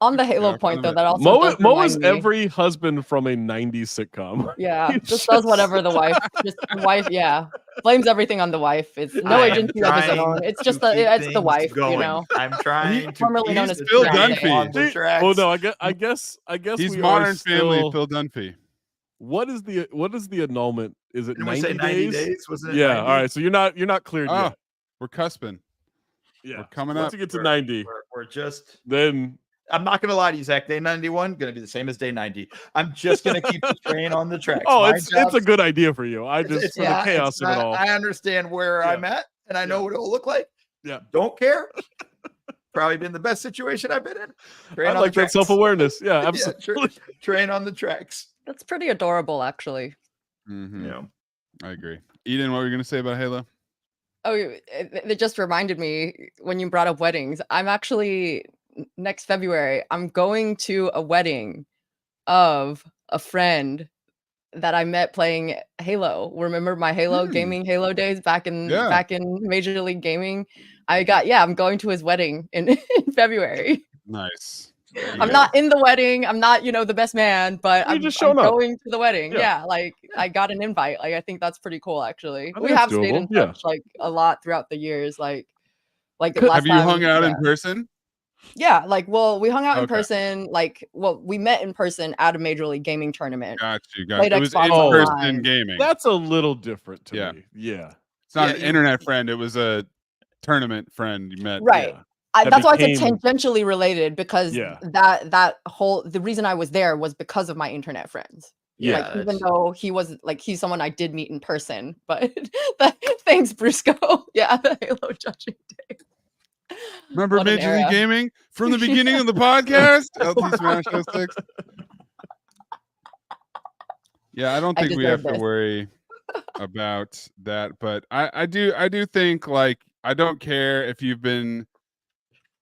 A: on the Halo point though, that also
C: Mo is every husband from a 90s sitcom.
A: Yeah, just does whatever the wife. Yeah, blames everything on the wife. It's no agency of his own. It's just it's the wife.
E: Going.
A: You know,
E: I'm trying to.
A: Formerly known as
B: Phil Dunphy.
C: Oh no, I guess
B: he's Modern Family Phil Dunphy.
C: What is the annulment? Is it 90 days?
E: 90 days? Wasn't it?
C: Yeah.
E: 90?
C: All right. So you're not cleared yet.
B: We're cusping.
C: Yeah,
B: we're coming
C: once
B: up.
C: you get to 90,
E: we're just
C: then.
E: I'm not gonna lie to you, Zach. Day 91 gonna be the same as day 90. I'm just gonna keep the train on the tracks.
C: Oh, it's a good idea for you. I just for the chaos of it all.
E: I understand where I'm at, and I know what it'll look like.
C: Yeah,
E: don't care. Probably been the best situation I've been in.
C: I like that self-awareness. Yeah, absolutely.
E: Train on the tracks.
A: That's pretty adorable, actually.
B: Mm-hmm. Yeah, I agree. Eden, what were you gonna say about Halo?
A: Oh, it just reminded me when you brought up weddings. I'm actually next February. I'm going to a wedding of a friend that I met playing Halo. Remember my Halo gaming Halo days back in Major League Gaming? I'm going to his wedding in February.
B: Nice.
A: I'm not in the wedding. I'm not, the best man, but I'm going to the wedding. Yeah. Like I got an invite. Like I think that's pretty cool, actually. We have stayed in touch like a lot throughout the years. Like
B: have you hung out in person?
A: Yeah, we hung out in person. We met in person at a Major League Gaming tournament.
B: Got you. It was in-person gaming.
C: That's a little different to me. Yeah.
B: It's not an internet friend. It was a tournament friend you met.
A: Right. Yeah. That's why I said tangentially related, because the reason I was there was because of my internet friends. Yeah. Like, even though he was he's someone I did meet in person, but thanks, Brusco. Yeah, the Halo judging day.
B: Remember Major League Gaming from the beginning of the podcast? LT Smash 06. Yeah, I don't think we have to worry about that, but I do think I don't care if you've been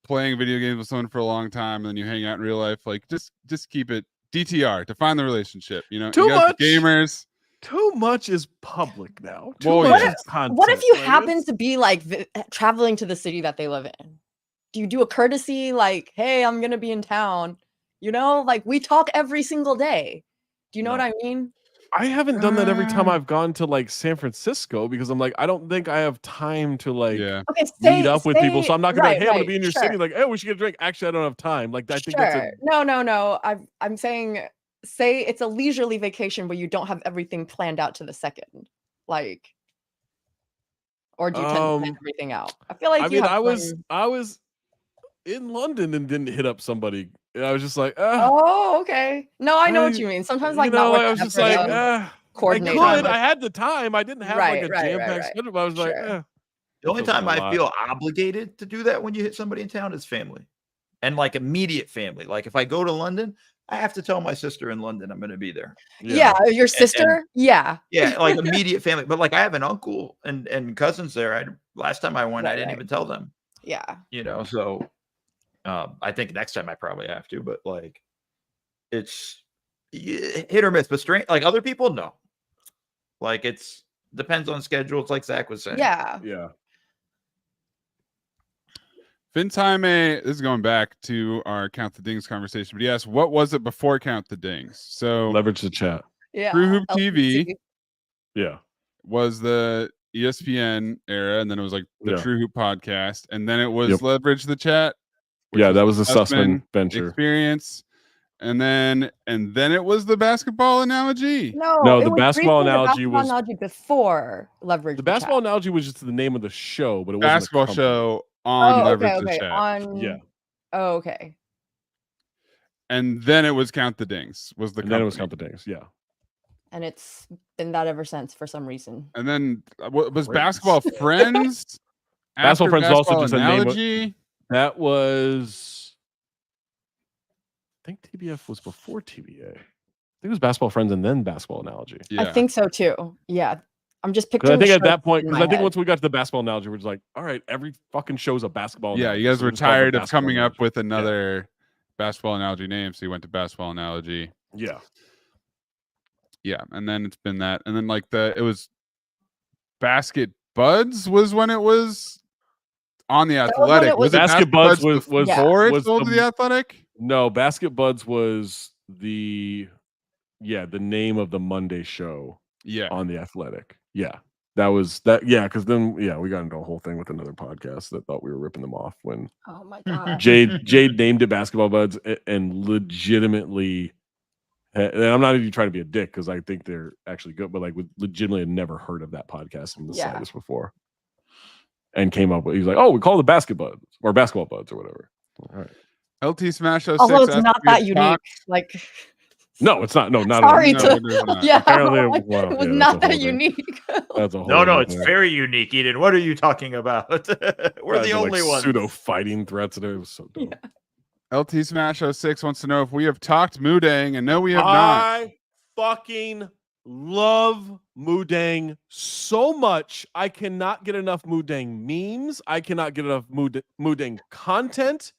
B: playing video games with someone for a long time and then you hang out in real life. Just keep it DTR. Define the relationship.
C: Too much
B: gamers.
C: Too much is public now.
A: What if you happen to be traveling to the city that they live in? Do you do a courtesy hey, I'm gonna be in town? We talk every single day. Do you know what I mean?
C: I haven't done that every time I've gone to San Francisco, because I'm I don't think I have time to meet up with people. So I'm not gonna hey, I'm gonna be in your city. Hey, we should get a drink. Actually, I don't have time. I think that's
A: no. I'm saying, say it's a leisurely vacation where you don't have everything planned out to the second. Or do you tend to plan everything out? I feel like
C: I was in London and didn't hit up somebody. I was just
A: oh, okay. No, I know what you mean. Sometimes I was just
C: coordinate. I had the time. I didn't have a jam-packed schedule. But I was
E: the only time I feel obligated to do that when you hit somebody in town is family, and immediate family. If I go to London, I have to tell my sister in London I'm going to be there.
A: Yeah, your sister.
E: Yeah, immediate family. But I have an uncle and cousins there. Last time I went, I didn't even tell them.
A: Yeah.
E: So. I think next time I probably have to, but it's hit or miss. But strange, other people, no. It's depends on schedules, like Zach was saying.
A: Yeah.
B: Fintaime, this is going back to our Count the Dings conversation, but he asked, what was it before Count the Dings? So
C: leverage the chat.
A: Yeah.
B: True Hoop TV.
C: Yeah.
B: Was the ESPN era, and then it was the True Hoop podcast, and then it was leverage the chat. which
C: that was the
B: Sussman
C: Sussman venture.
B: experience. And then it was the basketball analogy.
C: No,
A: it
C: the
A: was
C: basketball
A: briefly the
C: analogy
A: basketball
C: was
A: analogy before Leverage
C: the
A: the
C: basketball
A: Chat.
C: analogy was just the name of the show, but it wasn't
B: Basketball
C: a company.
B: show on
A: Oh,
B: Leverage
A: okay.
B: the Chat.
A: On Oh, okay.
B: And then it was Count the Dings was the
C: And then it was
B: company.
C: Count the Dings, yeah.
A: And it's been that ever since for some reason.
B: And then was
C: Friends.
B: Basketball Friends?
C: Basketball Friends was also just
B: analogy?
C: a name. That was, I think TBF was before TBA. I think it was Basketball Friends and then Basketball Analogy.
A: I think so too. Yeah. I'm just
C: Because
A: picturing
C: I think at that point,
A: in
C: because
A: my
C: I think
A: head.
C: once we got to the basketball analogy, we're just like, all right, every fucking show's a basketball
B: Yeah,
C: analogy.
B: you guys
C: so
B: were
C: we just call it the
B: tired of
C: basketball
B: coming
C: analogy.
B: up with another basketball analogy name, so you went to Basketball Analogy.
C: Yeah.
B: Yeah, and then it's been that. And then like it was Basket Buds was when it was on the
A: That was when
B: Athletic.
A: it was-
B: Was it
C: Basket
B: Buds
C: Buds was
B: before
C: was
B: it sold to the Athletic?
C: No, Basket Buds was the name of the Monday show
B: Yeah.
C: on the Athletic. Yeah. That was that. Yeah. Cause then, we got into a whole thing with another podcast that thought we were ripping them off when
A: Oh my god.
C: Jade named it Basketball Buds and legitimately, and I'm not even trying to be a dick because I think they're actually good, but like legitimately had never heard of that podcast in the slightest before. And came up with, he's like, oh, we call it the Basket Buds or Basketball Buds or whatever. All right.
B: LT Smash 06.
A: Although it's
B: asked
A: not
B: if we had
A: that unique.
B: talked-
A: Like
C: No, it's not. No, not
A: sorry
C: at all.
B: No,
A: to
B: it is not.
A: yeah.
C: Apparently,
A: like,
C: well,
A: it was
C: yeah,
A: not
C: that's a
A: that
C: whole thing.
A: unique.
C: That's a whole
E: No,
C: other
E: it's
C: thing.
E: very unique, Eden. What are you talking about? We're the only ones.
C: Pseudo fighting threats. It was so dumb.
B: LT Smash 06 wants to know if we have talked Moo Deng, and no, we have not.
C: I fucking love Moo Deng so much. I cannot get enough Moo Deng memes. I cannot get enough Moo Deng content.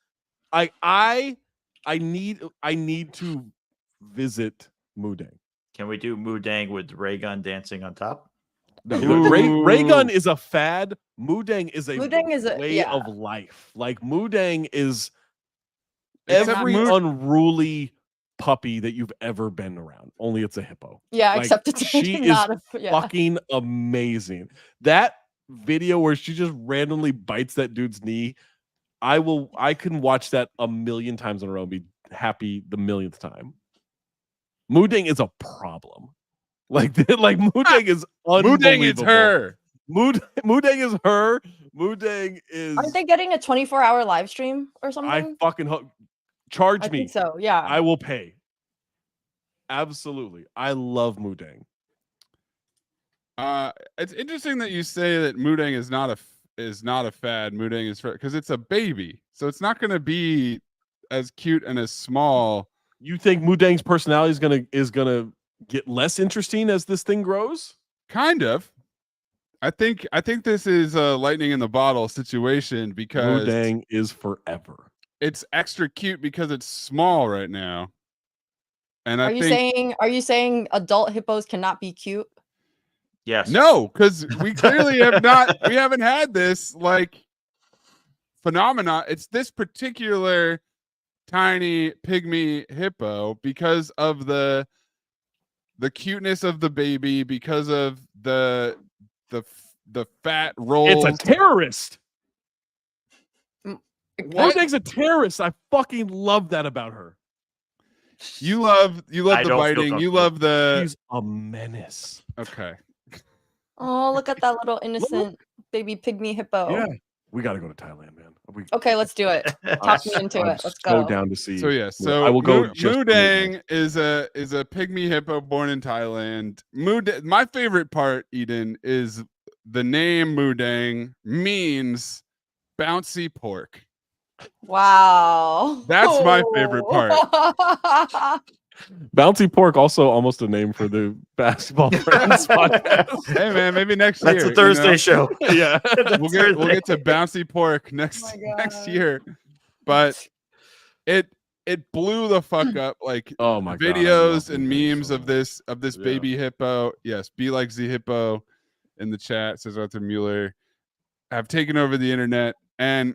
C: I need to visit Moo Deng.
E: Can we do Moo Deng with Ray Gun dancing on top?
C: No,
B: Ooh.
C: Ray Gun is a fad. Moo Deng is a way
A: yeah.
C: of life. Like Moo Deng is
B: Except
C: every
B: Moo-
C: unruly puppy that you've ever been around. Only it's a hippo.
A: Yeah,
C: Like,
A: except it's
C: she
A: not
C: is
A: a, yeah.
C: fucking amazing. That video where she just randomly bites that dude's knee, I can watch that a million times in a row and be happy the millionth time. Moo Deng is a problem. Like Moo Deng is unbelievable.
B: Moo Deng is her.
C: Moo Deng is her. Moo Deng is.
A: Aren't they getting a 24-hour live stream or something?
C: I fucking hope. Charge
A: I
C: me.
A: think so. Yeah.
C: I will pay. Absolutely. I love Moo Deng.
B: It's interesting that you say that Moo Deng is not a fad. Moo Deng is because it's a baby, so it's not going to be as cute and as small.
C: You think Moo Deng's personality is gonna get less interesting as this thing grows?
B: Kind of. I think this is a lightning in the bottle situation because
C: Moo Deng is forever.
B: It's extra cute because it's small right now. And
A: are you saying adult hippos cannot be cute?
E: Yes.
B: No, because we clearly have not. We haven't had this like phenomena. It's this particular tiny pygmy hippo because of the cuteness of the baby, because of the fat roll.
C: It's a terrorist. Moo
B: What?
C: Deng's a terrorist. I fucking love that about her.
B: You love
E: I
B: the
E: don't feel
B: biting. You
E: comfortable.
B: love the.
C: She's a menace.
B: Okay.
A: Oh, look at that little innocent baby pygmy hippo.
C: Yeah, we got to go to Thailand, man.
A: Okay, let's do it. Talk me into
C: I'm
A: it. Let's
C: so
A: go.
C: down to see.
B: So yeah, so
C: I will go.
B: Moo Deng is a pygmy hippo born in Thailand. My favorite part, Eden, is the name Moo Deng means bouncy pork.
A: Wow.
B: That's my favorite part.
C: Bouncy Pork, also almost a name for the Basketball Friends podcast.
B: Hey man, maybe next year.
E: That's a Thursday show.
C: Yeah,
B: We'll get to bouncy pork next year. But it blew the fuck up. Like
C: oh my
B: videos
C: God,
B: and memes of this baby hippo. Yes, be like the hippo in the chat, says Arthur Mueller, have taken over the internet. And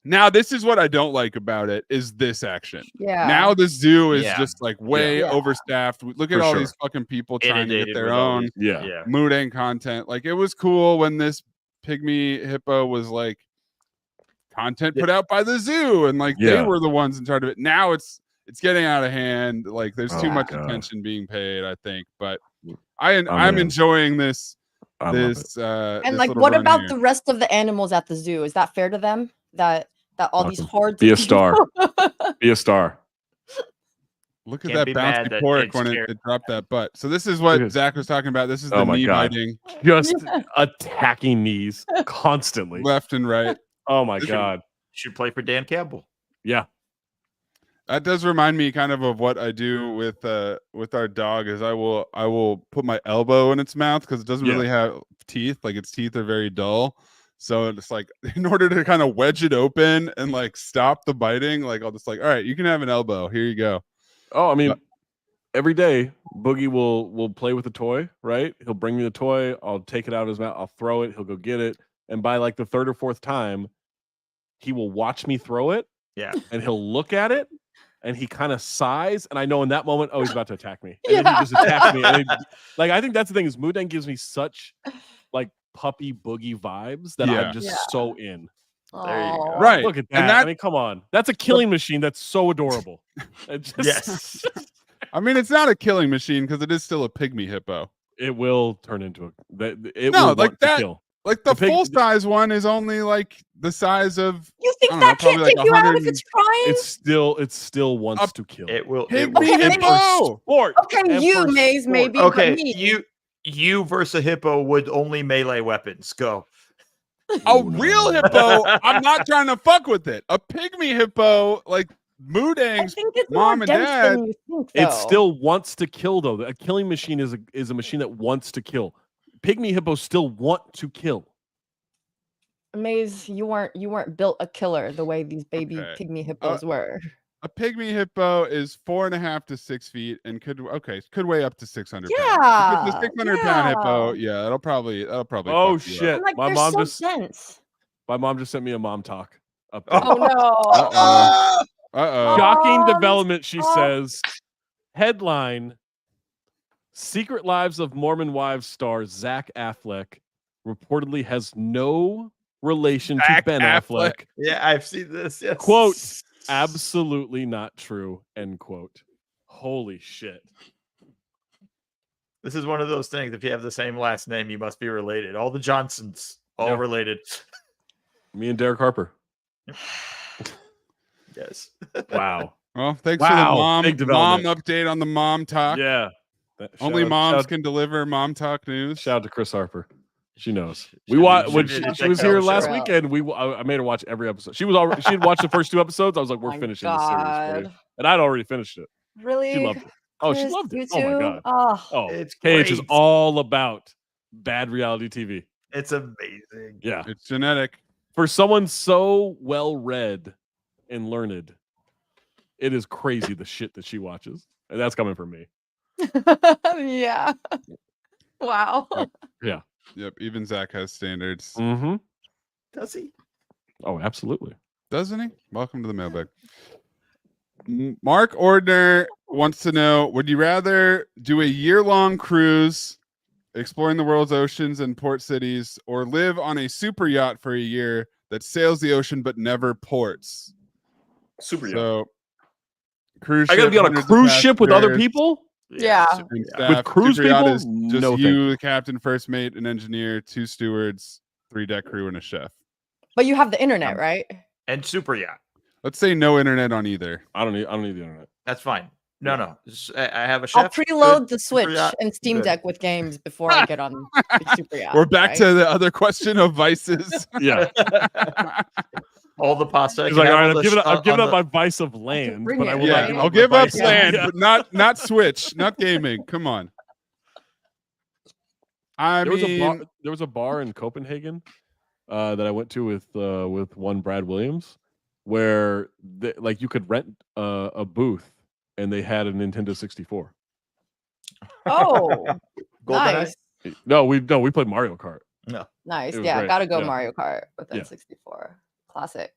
B: now this is what I don't like about it is this action.
A: Yeah.
B: Now the zoo is just like way
A: Yeah.
B: overstaffed. Look at all these fucking people trying to get
E: Inundated
B: their
E: with all
B: own
E: these-
B: Moo Deng content. Like it was cool when this pygmy hippo was like content put out by the zoo, and like they were the ones in charge of it. Now it's getting out of hand. Like there's too much attention being paid, I think. But I'm enjoying this.
C: And
A: like, what about the rest of the animals at the zoo? Is that fair to them? That all these hordes
C: be a
A: of
C: star, be a star.
B: Look at that bouncy pork when it dropped that butt. So this is what Zach was talking about. This is the knee biting,
C: just attacking knees constantly,
B: left and right.
C: Oh my god!
E: Should play for Dan Campbell.
C: Yeah,
B: that does remind me kind of what I do with our dog. Is I will put my elbow in its mouth because it doesn't really have teeth. Like its teeth are very dull. So it's like, in order to kind of wedge it open and like stop the biting, like I'll just like, all right, you can have an elbow. Here you go.
C: Oh, I mean, every day Boogie will play with the toy, right? He'll bring me the toy. I'll take it out of his mouth. I'll throw it. He'll go get it. And by like the third or fourth time, he will watch me throw it.
E: Yeah.
C: And he'll look at it and he kind of sighs. And I know in that moment, oh, he's about to attack me. And then he just attacks me. And like, I think that's the thing is Moo Deng gives me such like puppy Boogie vibes that I'm just so in.
E: There you go.
B: Right.
C: Look at that. I mean, come on. That's a killing machine. That's so adorable.
E: Yes.
B: I mean, it's not a killing machine because it is still a pygmy hippo.
C: It will turn into kill.
B: Like the full size one is only like the size of.
A: You think that can't take you out if it's trying?
C: It still wants to kill.
E: It will.
B: Pygmy hippo.
A: Okay, you Maze maybe.
E: Okay, you versus a hippo would only melee weapons. Go.
B: A real hippo, I'm not trying to fuck with it. A pygmy hippo, like Moo Deng's mom and dad,
C: it still wants to kill though. A killing machine is a machine that wants to kill. Pygmy hippos still want to kill.
A: Maze, you weren't built a killer the way these baby pygmy hippos were.
B: A pygmy hippo is 4.5 to 6 feet and could weigh up to 600 pounds.
A: Yeah,
B: if it's a 600-pound hippo, that'll probably.
C: Oh shit!
A: Like,
C: my mom
A: just
C: sent me a mom talk.
A: Oh no!
C: Shocking development. She says, headline: Secret Lives of Mormon Wives star Zach Affleck reportedly has no relation to Ben Affleck.
E: Yeah, I've seen this. Yes.
C: Quote. Absolutely not true. End quote. Holy shit.
E: This is one of those things. If you have the same last name, you must be related. All the Johnsons, all related.
C: Me and Derek Harper.
E: Yes.
C: Wow.
B: Well, thanks for the mom update on the mom talk.
C: Yeah.
B: Only moms can deliver mom talk news.
C: Shout out to Chris Harper. She knows. We watched when she was here last weekend. I made her watch every episode. She had watched the first 2 episodes. I was like, "We're finishing this series for you," and I'd already finished it.
A: Really?
C: She loved it. Oh, she loved it. Oh my god. Oh,
E: it's
C: Paige is all about bad reality TV.
E: It's amazing.
C: Yeah,
B: it's genetic.
C: For someone so well read and learned, it is crazy the shit that she watches, and that's coming from me.
A: Yeah. Wow.
C: Yeah.
B: Yep, even Zach has standards.
C: Mm-hmm.
E: Does he?
C: Oh, absolutely.
B: Doesn't he? Welcome to the mailbag. Mark Ordner wants to know, would you rather do a year-long cruise exploring the world's oceans and port cities, or live on a super yacht for a year that sails the ocean but never ports?
E: Super yacht.
B: So, cruise
C: I gotta be on a cruise ship with other people?
A: Yeah.
C: With cruise people?
B: Is just the captain, first mate, an engineer, 2 stewards, 3 deck crew, and a chef.
A: But you have the internet, right?
E: And super yacht.
B: Let's say no internet on either.
C: I don't need the internet.
E: That's fine. No. I have a chef.
A: I'll preload the Switch and Steam Deck with games before I get on the super yacht.
B: We're back to the other question of vices.
C: Yeah.
E: All the pasta.
C: He's like, all right, I've given up my vice of land, but I will not give
B: I'll give up land, but not Switch, not gaming. Come on.
C: There was a bar in Copenhagen that I went to with one Brad Williams, where you could rent a booth and they had a Nintendo 64.
A: Oh, nice.
C: No, we played Mario Kart.
E: No,
A: nice. Yeah, great. Gotta go Mario Kart with N64. Classic.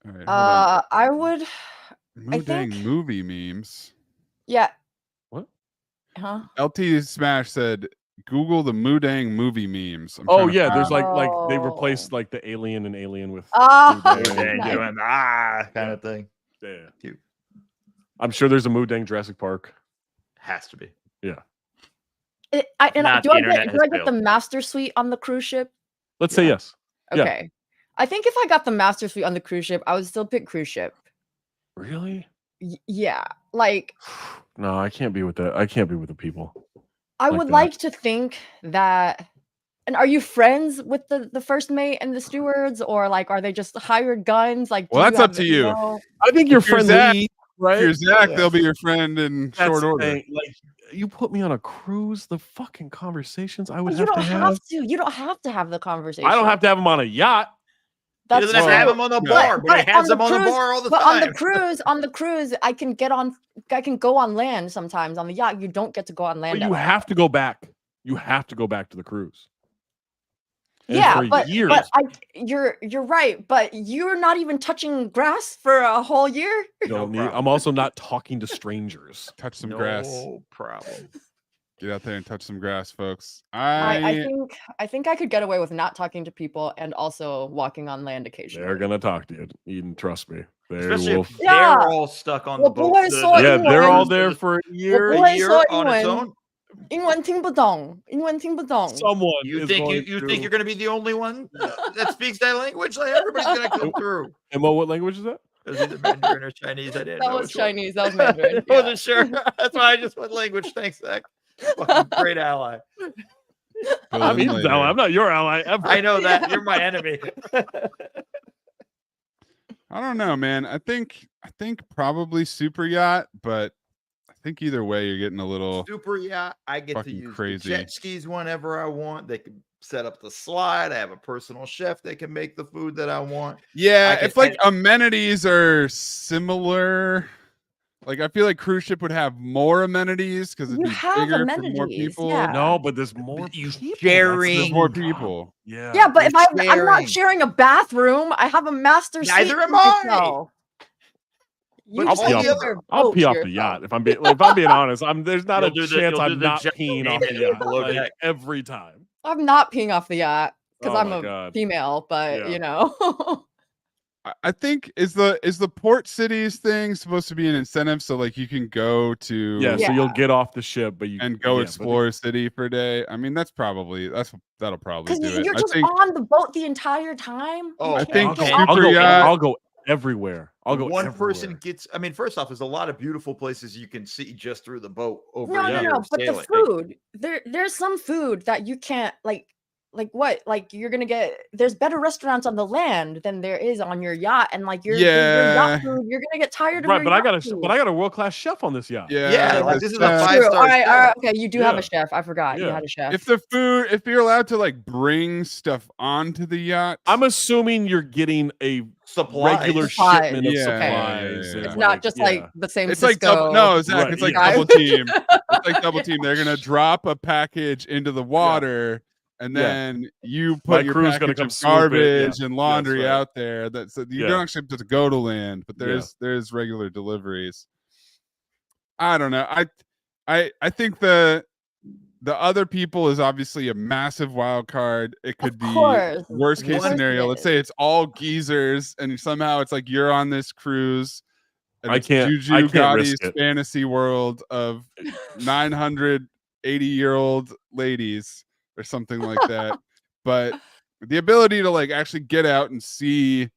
B: All right,
A: I would.
B: Moo Deng movie memes.
A: Yeah.
C: What?
A: Huh?
B: LT Smash said, Google the Moo Deng movie memes.
C: Oh yeah, there's like they
A: Oh.
C: replaced like the alien and alien with
A: Oh,
C: Moo
E: Moo Deng
A: nice.
E: doing kind of thing.
C: Yeah.
E: Cute.
C: I'm sure there's a Moo Deng Jurassic Park.
E: Has to be.
C: Yeah.
A: Do I
E: Not
A: get
E: the internet has
A: the
E: failed.
A: master suite on the cruise ship?
C: Let's say yes. Yeah.
A: Okay. I think if I got the master suite on the cruise ship, I would still pick cruise ship.
C: Really?
A: Yeah. Like,
C: No, I can't be with that. I can't be with the people.
A: I
C: Like
A: would
C: that.
A: like to think that. And are you friends with the first mate and the stewards, or like are they just hired guns? Like,
B: Well,
A: do
B: that's up
A: have,
B: to you.
A: know-
C: I think you're
B: If you're
C: friendly,
B: Zach-
C: right?
B: If you're Zach,
E: Yeah.
B: they'll be your friend in
C: That's
B: short
C: the
B: order.
C: thing. Like, you put me on a cruise, the fucking conversations I would
A: You
C: have
A: don't
C: to
A: have
C: have.
A: to. You don't have to have the conversation.
C: I don't have to have them on a yacht.
E: He
A: That's
E: doesn't have to
A: true.
E: have him on the
B: No.
E: bar, but he
A: But
E: has
A: on the
E: him on the
A: cruise-
E: bar all the
A: But
E: time.
A: on the cruise, I can go on land sometimes. On the yacht, you don't get to go on land.
C: But you have to go back. You have to go back to the cruise. And
A: Yeah,
C: for
A: but
C: years.
A: you're right. But you're not even touching grass for a whole year.
E: No
C: I'm
E: problem.
C: also not talking to strangers.
B: Touch some grass.
E: No problem.
B: Get out there and touch some grass, folks.
A: I think I could get away with not talking to people and also walking on land occasionally.
C: They're gonna talk to you, Eden. Trust me. They
E: Especially
C: will.
E: if
A: Yeah.
E: they're all stuck on
A: Well,
E: the boat.
A: boys saw
C: Yeah, they're all
A: England.
C: there for a year.
A: Well,
E: A year
A: saw
E: on its
A: England.
E: own.
A: 英文听不懂，英文听不懂。
C: Someone
E: You
C: is
E: think
C: going
E: you
C: to...
E: think you're going to be the only one that speaks that language? Like everybody's going to come through.
C: Emma, what language is that?
E: It was either Mandarin or Chinese. I didn't
A: That
E: know
A: was
E: which one.
A: Chinese. That was Mandarin.
E: I wasn't sure. That's why I just went language. Thanks, Zach. Fucking great ally.
C: I'm
B: in
C: Eden's
B: later.
C: ally. I'm not your ally ever.
E: I know that you're my enemy.
B: I don't know, man. I think probably super yacht, but I think either way you're getting a little
E: Super yacht. I get to
B: fucking
E: use
B: crazy.
E: the jet skis whenever I want. They can set up the slide. I have a personal chef that can make the food that I want.
B: Yeah,
E: I
B: if
E: can-
B: like amenities are similar, like I feel like cruise ship would have more amenities because it'd
A: You
B: be
A: have
B: bigger for more
A: amenities,
B: people.
A: yeah.
C: No, but there's more
E: You
C: people.
E: sharing.
B: There's more people.
C: Yeah.
A: Yeah, but if I'm
E: sharing.
A: not sharing a bathroom, I have a master suite.
E: Neither
A: for
E: am I.
A: myself. You
E: But
A: just
C: I'll
A: have
C: pee
A: to
C: off
A: get your
C: I'll
A: boat
C: pee
A: to
C: off the
A: yourself.
C: yacht if I'm being honest. There's not a
E: You'll do the-
C: chance
E: you'll do
C: I'm
E: the
C: not
E: jet
C: peeing off
E: gaming
C: the yacht
E: below
C: like,
E: deck.
C: every time.
A: I'm not peeing off the yacht because
C: Oh
A: I'm
C: my
A: a
C: God.
A: female, but
C: Yeah.
A: you know.
B: I think is the port cities thing supposed to be an incentive so like you can go to
C: Yeah, so
A: Yeah.
C: you'll get off the ship, but you
B: and go
C: yeah,
B: explore a city for a day. I mean that'll probably do
A: Because
B: it.
A: you're
B: I
A: just
B: think
A: on the boat the entire time.
E: Oh,
A: You
B: I
A: can't
B: think
A: get
E: I'll
A: off
C: I'll
B: super
C: go,
A: the boat.
B: yacht-
C: I'll go everywhere. I'll go
E: One
C: everywhere.
E: person gets. I mean, first off, there's a lot of beautiful places you can see just through the boat over
A: No,
E: a
A: no,
E: year
A: no.
E: of
A: But the
E: sailing.
A: food, there's some food that you can't like what? Like you're gonna get. There's better restaurants on the land than there is on your yacht, and like your
B: Yeah.
A: yacht food, you're gonna get tired of
C: Right,
A: your
C: but I
A: yacht
C: got
A: food.
C: a world-class chef on this yacht.
E: Yeah, like
B: the
E: this is a
B: chef-
E: five-star
A: True. All right,
E: chef.
A: okay. You do have
C: Yeah.
A: a chef. I forgot you
C: Yeah.
A: had a chef.
B: if you're allowed to like bring stuff onto the yacht,
C: I'm assuming you're getting a
E: Supplies.
C: regular
A: Supplies.
C: shipment of
B: Yeah,
C: supplies.
B: yeah, yeah.
C: and,
A: It's not just like
C: yeah.
A: the same.
B: it's like
A: Cisco.
B: no, Zach,
C: Right,
B: it's like
C: yeah.
B: double team. It's like double team. They're gonna drop a package into the water, and
C: Yeah.
B: then you
C: My
B: put your
C: crew's gonna
B: package
C: come
B: of
C: swoop it, yeah.
B: garbage and laundry
C: That's right.
B: out there. That's you
C: Yeah.
B: don't actually have to go to land, but
C: Yeah.
B: there's regular deliveries. I don't know. I think the other people is obviously a massive wild card. It could be
A: course.
B: worst case
A: Of course it
B: scenario. Let's
A: is.
B: say it's all geezers, and somehow it's like you're on this cruise. And
C: I
B: it's
C: can't
B: Juju
C: risk
B: Gotti's
C: it.
B: fantasy world of 980-year-old ladies or something like that. But the ability to like actually get out and see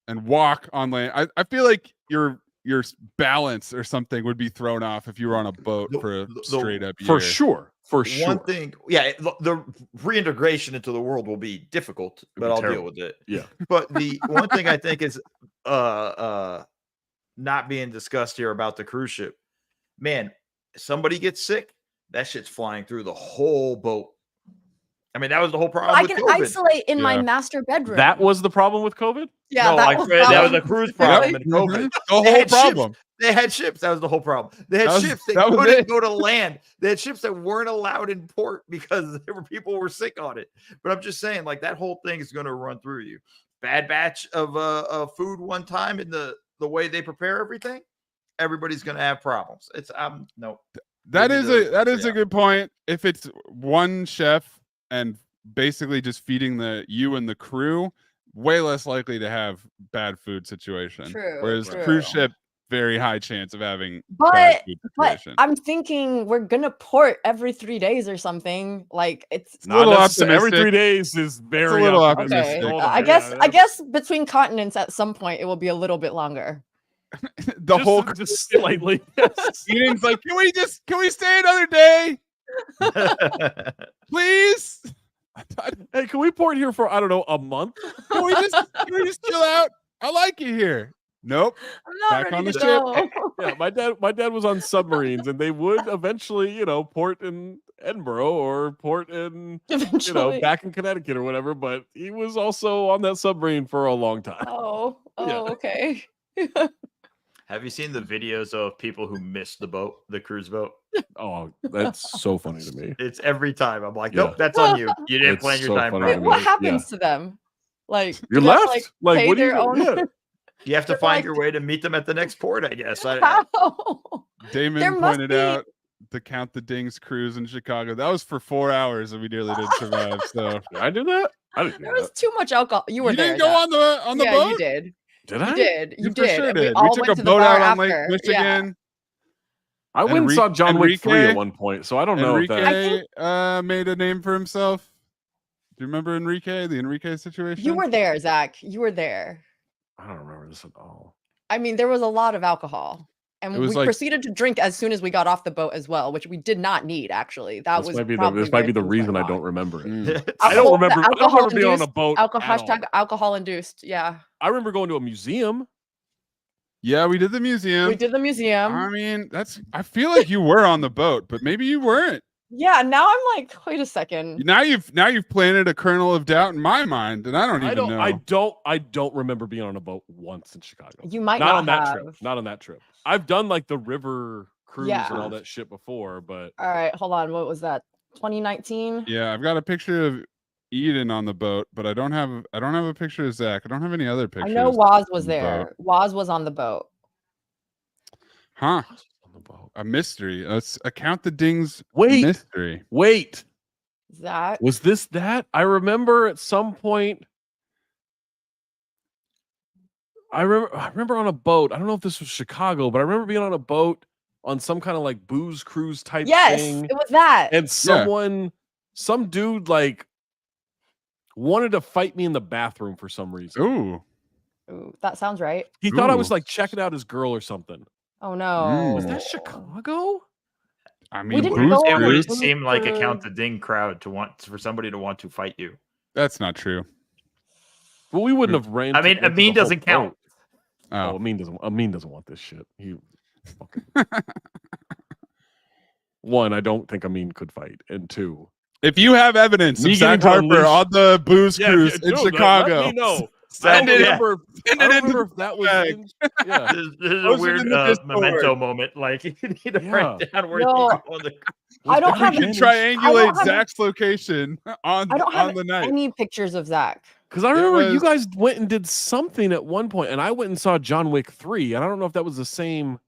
B: and walk on land, I feel like your balance or something would be thrown off if you were on a boat for a straight up year.
C: For sure. For sure.
E: One thing, yeah, the reintegration into the world will be difficult, but
C: be
E: I'll
C: terrible.
E: deal with it.
C: Yeah.
E: But the one thing I think is not being discussed here about the cruise ship, man, somebody gets sick, that shit's flying through the whole boat. I mean, that was the whole problem
A: I
E: with
A: can
E: COVID.
A: isolate in my
B: Yeah.
A: master bedroom.
C: That was the problem with COVID?
A: yeah.
E: No,
A: that
E: that was a
A: one
E: cruise
A: specifically.
E: problem in COVID.
B: The
E: They
B: whole
E: had ships.
B: problem.
E: They had ships. That was the whole problem. They had
B: That was-
E: ships that
B: that was
E: couldn't
B: it.
E: go to land. They had ships that weren't allowed in port because there were people were sick on it. But I'm just saying, like that whole thing is going to run through you. Bad batch of food one time in the way they prepare everything. Everybody's going to have problems. It's no.
B: That
E: Maybe
B: is a good point. If it's one chef and basically just feeding you and the crew, way less likely to have bad food situation.
A: True,
B: Whereas
A: true.
B: cruise ship, very high chance of having bad
A: But
B: food
A: but
B: situation.
A: I'm thinking we're gonna port every 3 days or something. Like it's
B: a little
C: every
B: optimistic.
C: 3 days is very
B: little
C: optimistic.
A: okay.
C: Hold
A: I
C: on,
A: guess
C: yeah,
A: I guess between continents at some point it will be a little bit longer.
B: The whole
C: just slightly. Yes.
B: meeting's like, can we stay another day, please?
C: Hey, can we port here for I don't know a month?
B: Can we just chill out? I like it here. Nope.
A: I'm not
B: Back
A: ready
B: on
A: to
B: the
A: go.
C: Yeah, my dad was on submarines, and they would eventually, port in Edinburgh or port in,
A: Eventually.
C: back in Connecticut or whatever. But he was also on that submarine for a long time.
A: Oh,
C: Yeah.
A: okay.
E: Have you seen the videos of people who missed the cruise boat?
C: Oh, that's so funny to me.
E: It's every time. I'm like,
C: Yeah.
E: nope, that's on you. You didn't
C: It's
E: plan your
C: so
E: time
C: funny
A: Wait,
C: to
E: properly.
C: me.
A: what happens
C: Yeah.
A: to them? Like
C: You're
A: do they have to,
C: left. Like,
A: pay
C: what do you
A: their own?
C: yeah.
E: You have to
A: They're
E: find
A: like-
E: your way to meet them at the next port, I guess.
A: How?
B: Damon
A: There must
B: pointed
A: be-
B: out the Count the Dings cruise in Chicago. That was for 4 hours and we nearly didn't survive. So
C: Did I do that? I didn't do
A: There was
C: that.
A: too much alcohol. You were
B: you
A: there.
B: didn't go
A: Zach.
B: on the
A: yeah,
B: boat?
A: you did.
C: Did
A: You
C: I?
A: did. You
B: for
A: did.
B: sure
A: And
B: did. We
A: all
B: took
A: went
B: a
A: to the
B: boat
A: bar
B: out on Lake
A: after.
B: Michigan.
C: I went and saw John Wick 3
B: Enrique-
C: at one point, so I don't know if that.
B: Enrique made a name for himself. Do you remember Enrique? The Enrique situation?
A: You were there, Zach. You were there.
C: I don't remember this at all.
A: I mean, there was a lot of alcohol. And
B: It
A: we
B: was like-
A: proceeded to drink as soon as we got off the boat as well, which we did not need actually. That
C: This
A: was
C: might be
A: probably
C: this might
A: where
C: be the
A: things went
C: reason I
A: wrong.
C: don't remember it.
B: Mm.
C: I don't remember. I don't
A: Alcohol
C: remember being on a
A: induced-
C: boat.
A: Alcohol
C: at all.
A: hashtag alcohol induced. Yeah.
C: I remember going to a museum.
B: Yeah, we did the museum.
A: We did the museum.
B: I mean, I feel like you were on the boat, but maybe you weren't.
A: Yeah, now I'm like, wait a second.
B: Now you've planted a kernel of doubt in my mind, and I don't even know.
C: I don't remember being on a boat once in Chicago.
A: You might
C: Not
A: not
C: on that
A: have.
C: trip. Not on that trip. I've done like the river cruise
A: Yeah.
C: and all that shit before, but
A: All right, hold on. What was that? 2019?
B: Yeah, I've got a picture of Eden on the boat, but I don't have a picture of Zach. I don't have any other
A: I
B: pictures.
A: know Waz was
B: on the boat.
A: there. Waz was on the boat.
B: Huh?
C: on the boat.
B: A mystery. Let's account the dings.
C: Wait.
B: Mystery.
C: Wait,
A: Zach.
C: was this that? I remember at some point. I remember on a boat. I don't know if this was Chicago, but I remember being on a boat on some kind of like booze cruise type
A: Yes,
C: thing.
A: it was that.
C: And some dude like wanted to fight me in the bathroom for some reason.
B: Ooh.
A: Ooh, that sounds right.
C: He thought I was
B: Ooh.
C: like checking out his girl or something.
A: Oh no.
C: Was that Chicago?
B: I
A: We
B: mean,
A: didn't
B: booze
A: go on
E: It
A: a
B: cruise?
E: would seem like a
A: cruise.
E: Count the Ding crowd for somebody to want to fight you.
B: That's not true.
C: Well, we wouldn't have ran.
E: I mean,
C: rented
E: Amin
C: the whole
E: doesn't count.
C: boat. Oh,
B: Oh,
C: Amin doesn't want this shit. He fucking one, I don't think Amin could fight, and two,
B: if you have evidence
C: Me
B: of Zach
C: getting to
B: Harper
C: unleash-
B: on the booze cruise in
C: dude,
B: Chicago,
C: Let me know.
B: Send it in.
C: I don't
B: Send it into
C: remember if that was.
B: bag.
C: Yeah,
E: This is a
B: Post it
E: weird
B: in the Discord.
E: memento moment. Like you need to write down where
A: No.
E: you go on the.
A: I don't
B: we
A: have
B: can
A: any-
B: triangulate
A: have-
B: Zach's location on
A: I don't have
B: the night.
A: any pictures of Zach.
C: because I remember you
B: was-
C: guys went and did something at one point, and I went and saw John Wick 3, and I don't know if that was the same.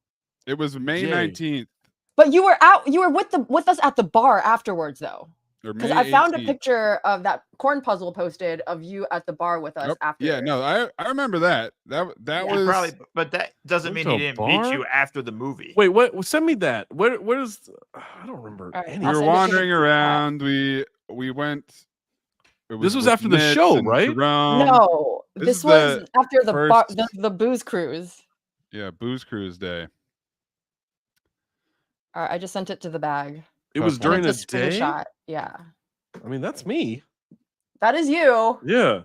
B: It was May
C: Jay.
B: 19th
A: But you were out. You were with us at the bar afterwards, though.
B: or May
A: Because I found a
B: 18th.
A: picture of that corn puzzle posted of you at the bar with us
B: Yep.
A: after.
B: Yeah, no, I remember that. That
A: Yeah.
B: was
E: Probably, but that doesn't
C: Went
E: mean
C: to
E: he
C: a
E: didn't meet
C: bar?
E: you after the movie.
C: Wait, what? Send me that. Where is? I don't remember.
A: All right,
C: any
B: we
A: I'll
B: were
A: send it to you.
B: wandering around. We went. it
C: This was
B: with
C: after the
B: Mitch
C: show,
B: and
C: right?
B: Jerome.
A: No,
B: this
A: this
B: is
A: was
B: the
A: after the bar,
B: first-
A: the booze cruise.
B: Yeah, booze cruise day.
A: All right, I just sent it to the bag.
C: It was
B: And
C: during the
A: It's a
C: day.
A: screenshot. Yeah,
C: I mean, that's me.
A: that is you.
C: Yeah.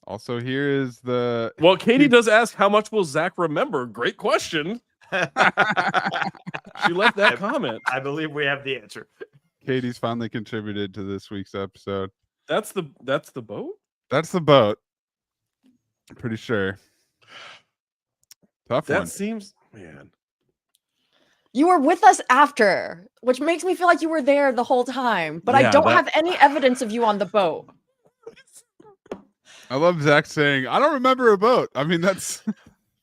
B: Also, here is the.
C: Well, Katie does ask, how much will Zach remember? Great question. She left that comment.
E: I believe we have the answer.
B: Katie's finally contributed to this week's episode.
C: That's the boat.
B: That's the boat. I'm pretty sure. Tough
C: That
B: one.
C: seems, man.
A: You were with us after, which makes me feel like you were there the whole time. But I
C: Yeah,
A: don't
C: that-
A: have any evidence of you on the boat.
B: I love Zach saying, "I don't remember a boat." I mean, that's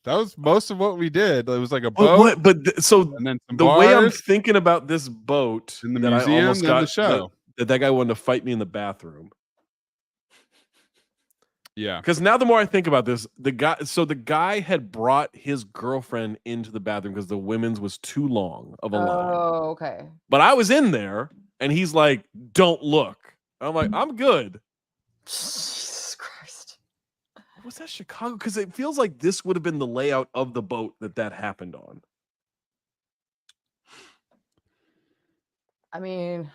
B: That was most of what we did. It was like a
C: But
B: boat,
C: so
B: and then some
C: the way I'm
B: bars,
C: thinking about this boat
B: in the
C: that I
B: museum,
C: almost
B: then
C: got
B: the show.
C: that guy wanted to fight me in the bathroom.
B: Yeah.
C: Because now the more I think about this, the guy had brought his girlfriend into the bathroom because the women's was too long of a line.
A: Oh, okay.
C: But I was in there, and he's like, "Don't look." I'm like, "I'm good."
A: Jesus Christ.
C: Was that Chicago? Because it feels like this would have been the layout of the boat that happened on.
A: I mean,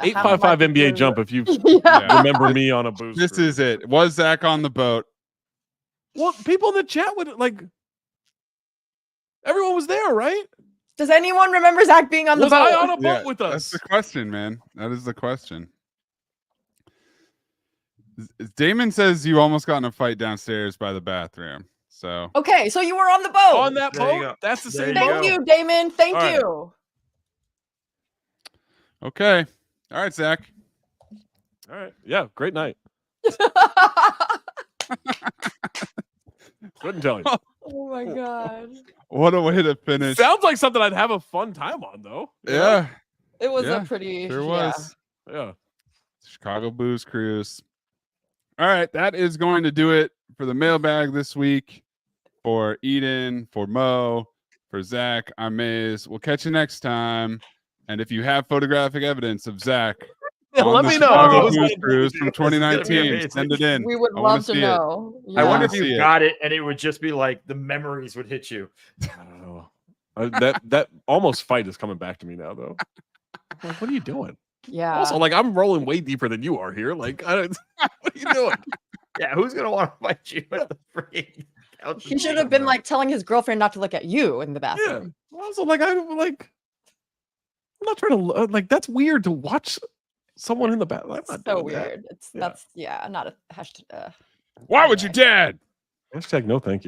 C: 855 NBA jump if you
A: Yeah.
C: remember me on a boost.
B: This is it. Was Zach on the boat?
C: Well, people in the chat would like. Everyone was there, right?
A: Does anyone remember Zach being on the
C: Was
A: boat?
C: I on a boat
B: Yeah,
C: with
B: that's
C: us?
B: the question, man. That is the question. Damon says you almost got in a fight downstairs by the bathroom. So
A: Okay, so you were on the boat.
C: On that
E: There you
C: boat?
E: go.
C: That's the
E: There
C: same
E: you
C: boat.
A: Thank you, Damon. Thank
C: All right.
A: you.
B: okay. All right, Zach.
C: All right. Yeah, great night. Couldn't tell you.
A: Oh my god.
B: What a way to finish.
C: Sounds like something I'd have a fun time on, though. You know?
B: Yeah,
A: It was
B: Yeah,
A: a pretty
B: sure
A: yeah.
B: was.
C: Yeah.
B: Chicago Booze Cruise. All right, that is going to do it for the mailbag this week. For Eden, for Mo, for Zach, I'm Maze. We'll catch you next time. And if you have photographic evidence of Zach on
C: Let
B: the
C: me know.
B: Chicago
C: This is
B: Booze
C: gonna
B: Cruise
E: be
B: from
E: amazing.
B: 2019, send it in.
A: We would
B: I wanna
A: love to
B: see it.
A: know.
E: I wonder
B: Yeah.
E: if
B: See
E: you
B: it.
E: got it and it would just be like the memories would hit you.
C: I don't know. That almost fight is coming back to me now, though. I'm like, what are you doing?
A: Yeah.
C: Also, like, I'm rolling way deeper than you are here. Like, what are you doing?
E: Yeah, who's gonna want to fight you at the freaking couch?
A: He should have been like telling his girlfriend not to look at you in the
C: Yeah.
A: bathroom.
C: Also, like, I'm not trying to like. That's weird to watch someone in the bathroom. I'm not
A: So
C: doing that.
A: weird.
C: Yeah.
A: That's not a hashtag.
B: Why would you, Dad?
C: Hashtag no, thank you.